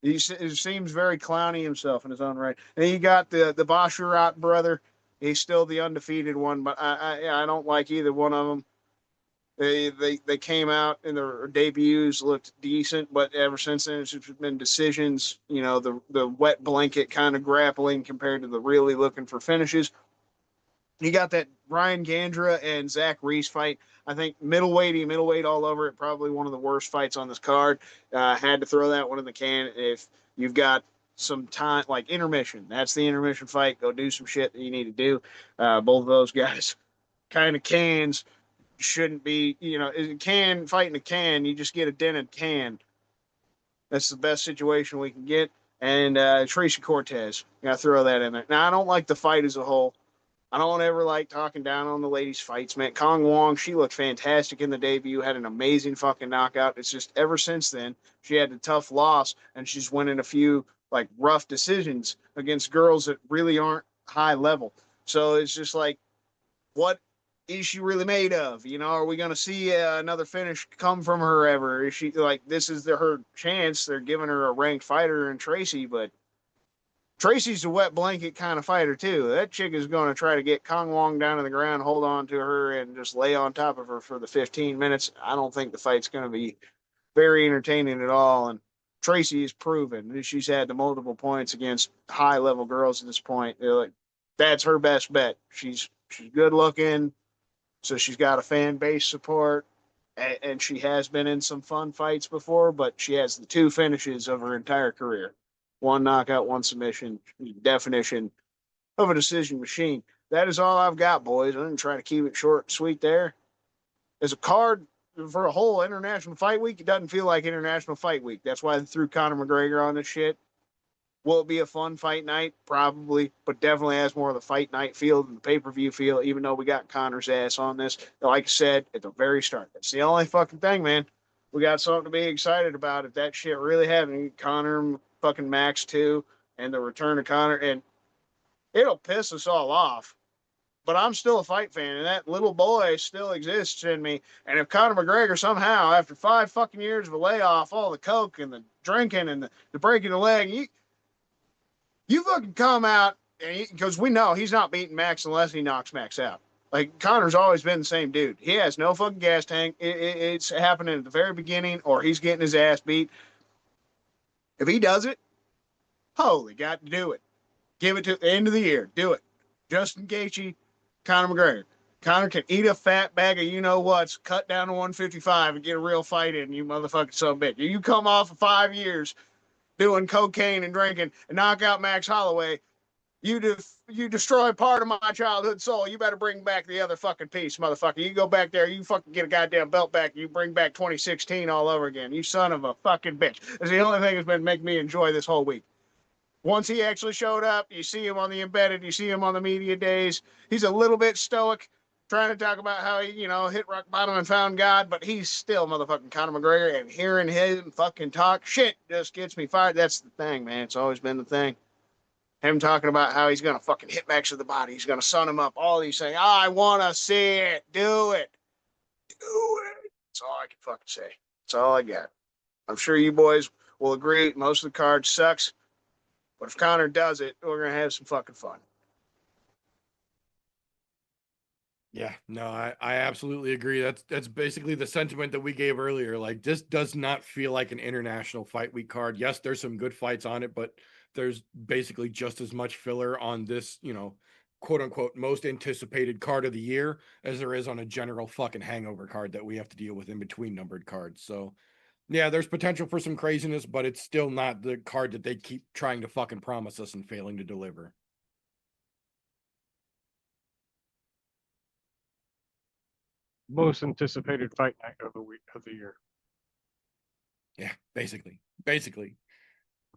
he seems very clowny himself in his own right. And you got the Basharat brother. He's still the undefeated one, but I don't like either one of them. They came out in their debuts, looked decent, but ever since then it's just been decisions. You know, the wet blanket kind of grappling compared to the really looking for finishes. You got that Ryan Gandra and Zach Reese fight. I think middleweight all over it. Probably one of the worst fights on this card. Had to throw that one in the can. If you've got some time, like intermission, that's the intermission fight. Go do some shit that you need to do. Both of those guys kind of cans. Shouldn't be, can fighting a can. You just get a dented can. That's the best situation we can get. And Tracy Cortez, got to throw that in there. Now, I don't like the fight as a whole. I don't ever like talking down on the ladies' fights, man. Kong Wong, she looked fantastic in the debut, had an amazing fucking knockout. It's just ever since then, she had a tough loss, and she's winning a few like rough decisions against girls that really aren't high level. So it's just like, what is she really made of? Are we going to see another finish come from her ever? Is she like, this is her chance? They're giving her a ranked fighter in Tracy, but Tracy's a wet blanket kind of fighter too. That chick is going to try to get Kong Wong down to the ground, hold on to her, and just lay on top of her for the 15 minutes. I don't think the fight's going to be very entertaining at all. And Tracy has proven she's had the multiple points against high level girls at this point. Like, that's her best bet. She's good looking, so she's got a fan base support, and she has been in some fun fights before. But she has the 2 finishes of her entire career: 1 knockout, 1 submission. Definition of a decision machine. That is all I've got, boys. I'm gonna try to keep it short and sweet. There, as a card for a whole International Fight Week, it doesn't feel like International Fight Week. That's why I threw Conor McGregor on this shit. Will it be a fun fight night? Probably, but definitely has more of the fight night feel than the pay-per-view feel, even though we got Conor's ass on this. Like I said at the very start, that's the only fucking thing, man. We got something to be excited about if that shit really happened. Conor fucking Max 2 and the return of Conor, and it'll piss us all off. But I'm still a fight fan, and that little boy still exists in me. And if Conor McGregor somehow, after 5 fucking years of a layoff, all the coke and the drinking and the breaking the leg, you fucking come out, and because we know he's not beating Max unless he knocks Max out. Like, Conor's always been the same dude. He has no fucking gas tank. It's happening at the very beginning, or he's getting his ass beat. If he does it, holy, got to do it. Give it to the end of the year. Do it. Justin Gaethje, Conor McGregor. Conor can eat a fat bag of you-know-whats, cut down to 155, and get a real fight in, you motherfucking son of a bitch. You come off of 5 years doing cocaine and drinking and knock out Max Holloway, you destroy part of my childhood soul. You better bring back the other fucking piece, motherfucker. You go back there, you fucking get a goddamn belt back, and you bring back 2016 all over again. You son of a fucking bitch. That's the only thing that's been making me enjoy this whole week. Once he actually showed up, you see him on the embedded, you see him on the media days. He's a little bit stoic, trying to talk about how he, hit rock bottom and found God, but he's still motherfucking Conor McGregor, and hearing him fucking talk shit just gets me fired. That's the thing, man. It's always been the thing. Him talking about how he's going to fucking hit Max to the body. He's going to sun him up. All these things. I want to see it. Do it. Do it. That's all I can fucking say. That's all I got. I'm sure you boys will agree most of the card sucks. But if Conor does it, we're going to have some fucking fun. Yeah, no, I absolutely agree. That's basically the sentiment that we gave earlier. Like, this does not feel like an International Fight Week card. Yes, there's some good fights on it, but there's basically just as much filler on this, quote unquote, most anticipated card of the year as there is on a general fucking hangover card that we have to deal with in between numbered cards. So, yeah, there's potential for some craziness, but it's still not the card that they keep trying to fucking promise us and failing to deliver. Most anticipated fight night of the year. Yeah, basically.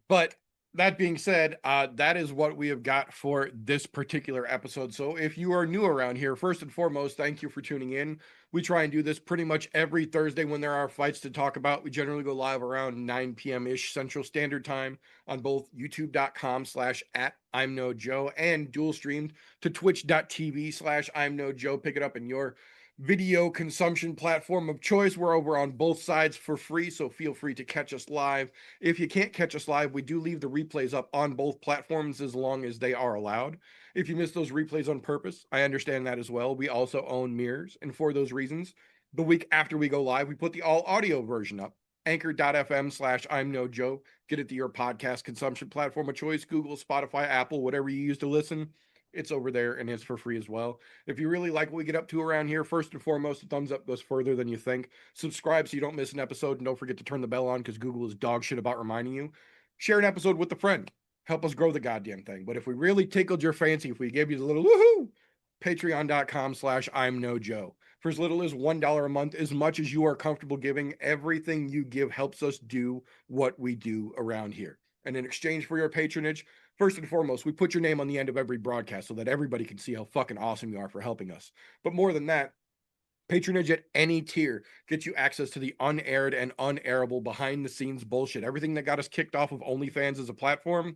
But that being said, that is what we have got for this particular episode. So if you are new around here, first and foremost, thank you for tuning in. We try and do this pretty much every Thursday when there are fights to talk about. We generally go live around 9 p.m.-ish Central Standard Time on both youtube.com/I'mNoJoe and dual streamed to twitch.tv/I'mNoJoe. Pick it up in your video consumption platform of choice. We're over on both sides for free, so feel free to catch us live. If you can't catch us live, we do leave the replays up on both platforms as long as they are allowed. If you miss those replays on purpose, I understand that as well. We also own mirrors, and for those reasons, the week after we go live, we put the all audio version up. Anchor.fm/I'mNoJoe. Get it to your podcast consumption platform of choice, Google, Spotify, Apple, whatever you use to listen. It's over there and it's for free as well. If you really like what we get up to around here, first and foremost, a thumbs up goes further than you think. Subscribe so you don't miss an episode, and don't forget to turn the bell on because Google is dog shit about reminding you. Share an episode with a friend. Help us grow the goddamn thing. But if we really tickled your fancy, if we gave you the little woohoo, patreon.com/I'mNoJoe. For as little as $1 a month, as much as you are comfortable giving, everything you give helps us do what we do around here. And in exchange for your patronage, first and foremost, we put your name on the end of every broadcast so that everybody can see how fucking awesome you are for helping us. But more than that, patronage at any tier gets you access to the unaired and unairable behind-the-scenes bullshit. Everything that got us kicked off of OnlyFans as a platform,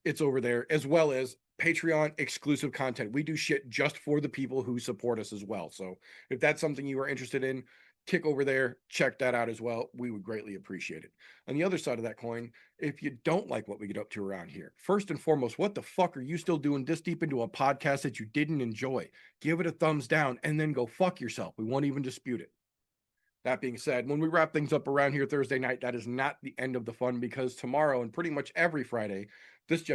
it's over there, as well as Patreon exclusive content. We do shit just for the people who support us as well. So if that's something you are interested in, kick over there, check that out as well. We would greatly appreciate it. On the other side of that coin, if you don't like what we get up to around here, first and foremost, what the fuck are you still doing this deep into a podcast that you didn't enjoy? Give it a thumbs down and then go fuck yourself. We won't even dispute it. That being said, when we wrap things up around here Thursday night, that is not the end of the fun, because tomorrow and pretty much every Friday, he's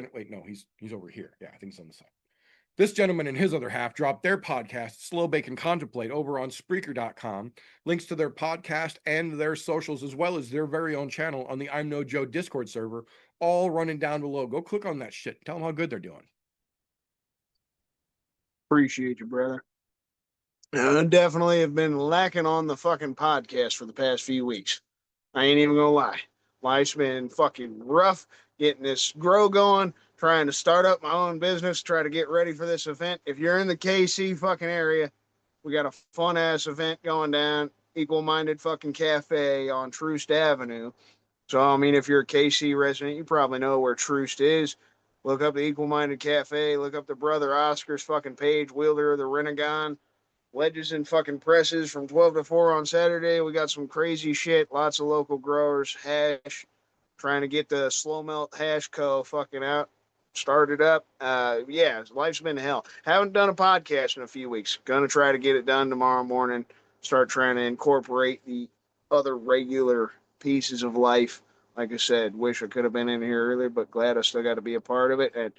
over here. Yeah, I think he's on the side. This gentleman and his other half dropped their podcast, Slow Bake and Contemplate, over on Spreaker.com. Links to their podcast and their socials, as well as their very own channel on the I'm No Joe Discord server, all running down below. Go click on that shit. Tell them how good they're doing. Appreciate you, brother. I definitely have been lacking on the fucking podcast for the past few weeks. I ain't even gonna lie. Life's been fucking rough getting this grow going, trying to start up my own business, try to get ready for this event. If you're in the KC fucking area, we got a fun ass event going down, Equal Minded fucking Cafe on Troost Avenue. So, I mean, if you're a KC resident, you probably know where Troost is. Look up the Equal Minded Cafe, look up the Brother Oscar's fucking page, Wielder of the Renegon. Wedges and fucking presses from 12 to 4 on Saturday. We got some crazy shit. Lots of local growers. Hash. Trying to get the Slow Melt Hash Co. fucking out. Started up. Yeah, life's been hell. Haven't done a podcast in a few weeks. Gonna try to get it done tomorrow morning. Start trying to incorporate the other regular pieces of life. Like I said, wish I could have been in here earlier, but glad I still got to be a part of it. And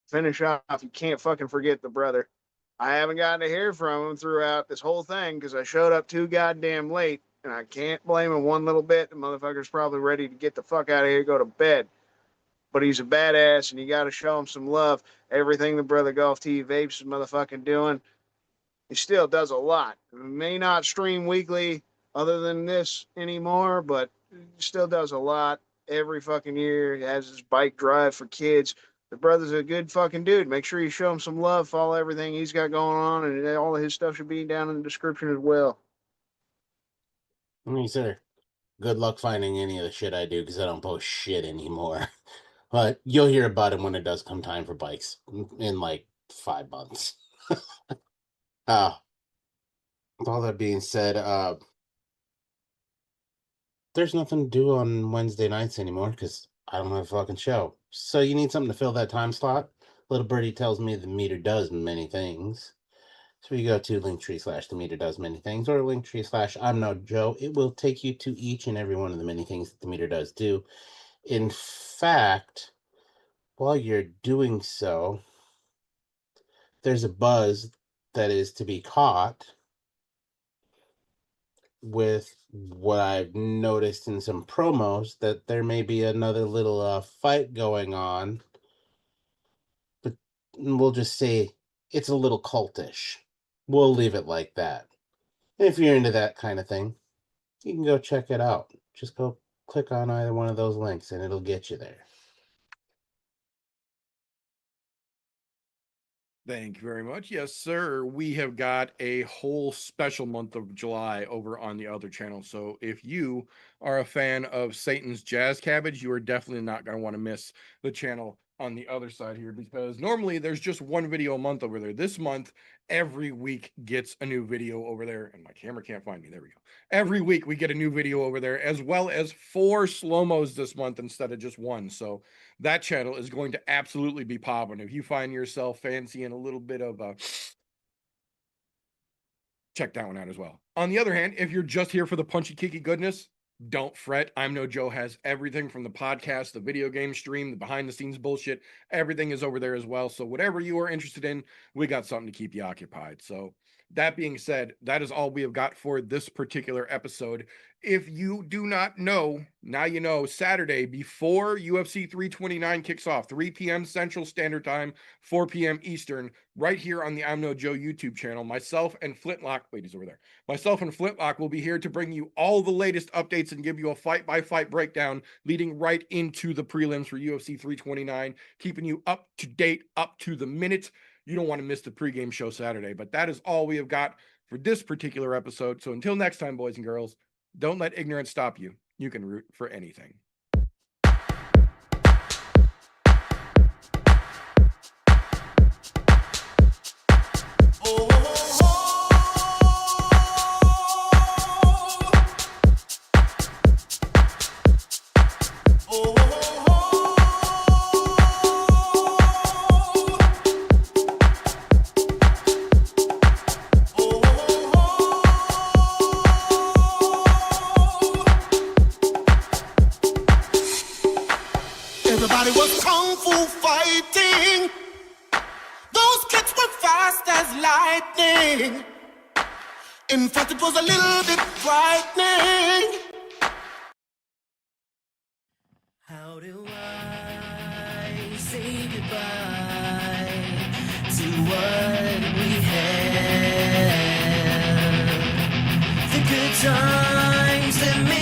finish off, you can't fucking forget the brother. I haven't gotten to hear from him throughout this whole thing because I showed up too goddamn late, and I can't blame him one little bit. The motherfucker's probably ready to get the fuck out of here, go to bed. But he's a badass, and you got to show him some love. Everything the Brother Golf TV Vapes is motherfucking doing, he still does a lot. He may not stream weekly other than this anymore, but he still does a lot every fucking year. He has his bike drive for kids. The brother's a good fucking dude. Make sure you show him some love. Follow everything he's got going on, and all of his stuff should be down in the description as well. Yes, sir. Good luck finding any of the shit I do, because I don't post shit anymore. But you'll hear about it when it does come time for bikes in like 5 months. With all that being said, there's nothing to do on Wednesday nights anymore because I don't have a fucking show. So you need something to fill that time slot. Little Birdie tells me the meter does many things. So you go to Linktree/the meter does many things, or Linktree/I'm No Joe. It will take you to each and every one of the many things that the meter does do. In fact, while you're doing so, there's a buzz that is to be caught with what I've noticed in some promos, that there may be another little fight going on, but we'll just say it's a little cultish. We'll leave it like that. If you're into that kind of thing, you can go check it out. Just go click on either one of those links and it'll get you there. Thank you very much. Yes, sir. We have got a whole special month of July over on the other channel. So if you are a fan of Satan's Jazz Cabbage, you are definitely not going to want to miss the channel on the other side here, because normally there's just one video a month over there. This month, every week gets a new video over there, and my camera can't find me. There we go. Every week we get a new video over there, as well as 4 slow-mos this month instead of just 1. So that channel is going to absolutely be popping. If you find yourself fancying a little bit of check that one out as well. On the other hand, if you're just here for the punchy kicky goodness, don't fret. I'm No Joe has everything from the podcast, the video game stream, the behind the scenes bullshit. Everything is over there as well. So whatever you are interested in, we got something to keep you occupied. So that being said, that is all we have got for this particular episode. If you do not know, now you know. Saturday before UFC 329 kicks off, 3 p.m. Central Standard Time, 4 p.m. Eastern, right here on the I'm No Joe YouTube channel, myself and Flintlock, wait, he's over there. Myself and Flintlock will be here to bring you all the latest updates and give you a fight-by-fight breakdown leading right into the prelims for UFC 329, keeping you up to date, up to the minute. You don't want to miss the pregame show Saturday, but that is all we have got for this particular episode. So until next time, boys and girls, don't let ignorance stop you. You can root for anything. Oh, kung fu fighting. Those kids were fast as lightning. In fact, it was a little bit frightening. How do I say goodbye to what we had? The good times that made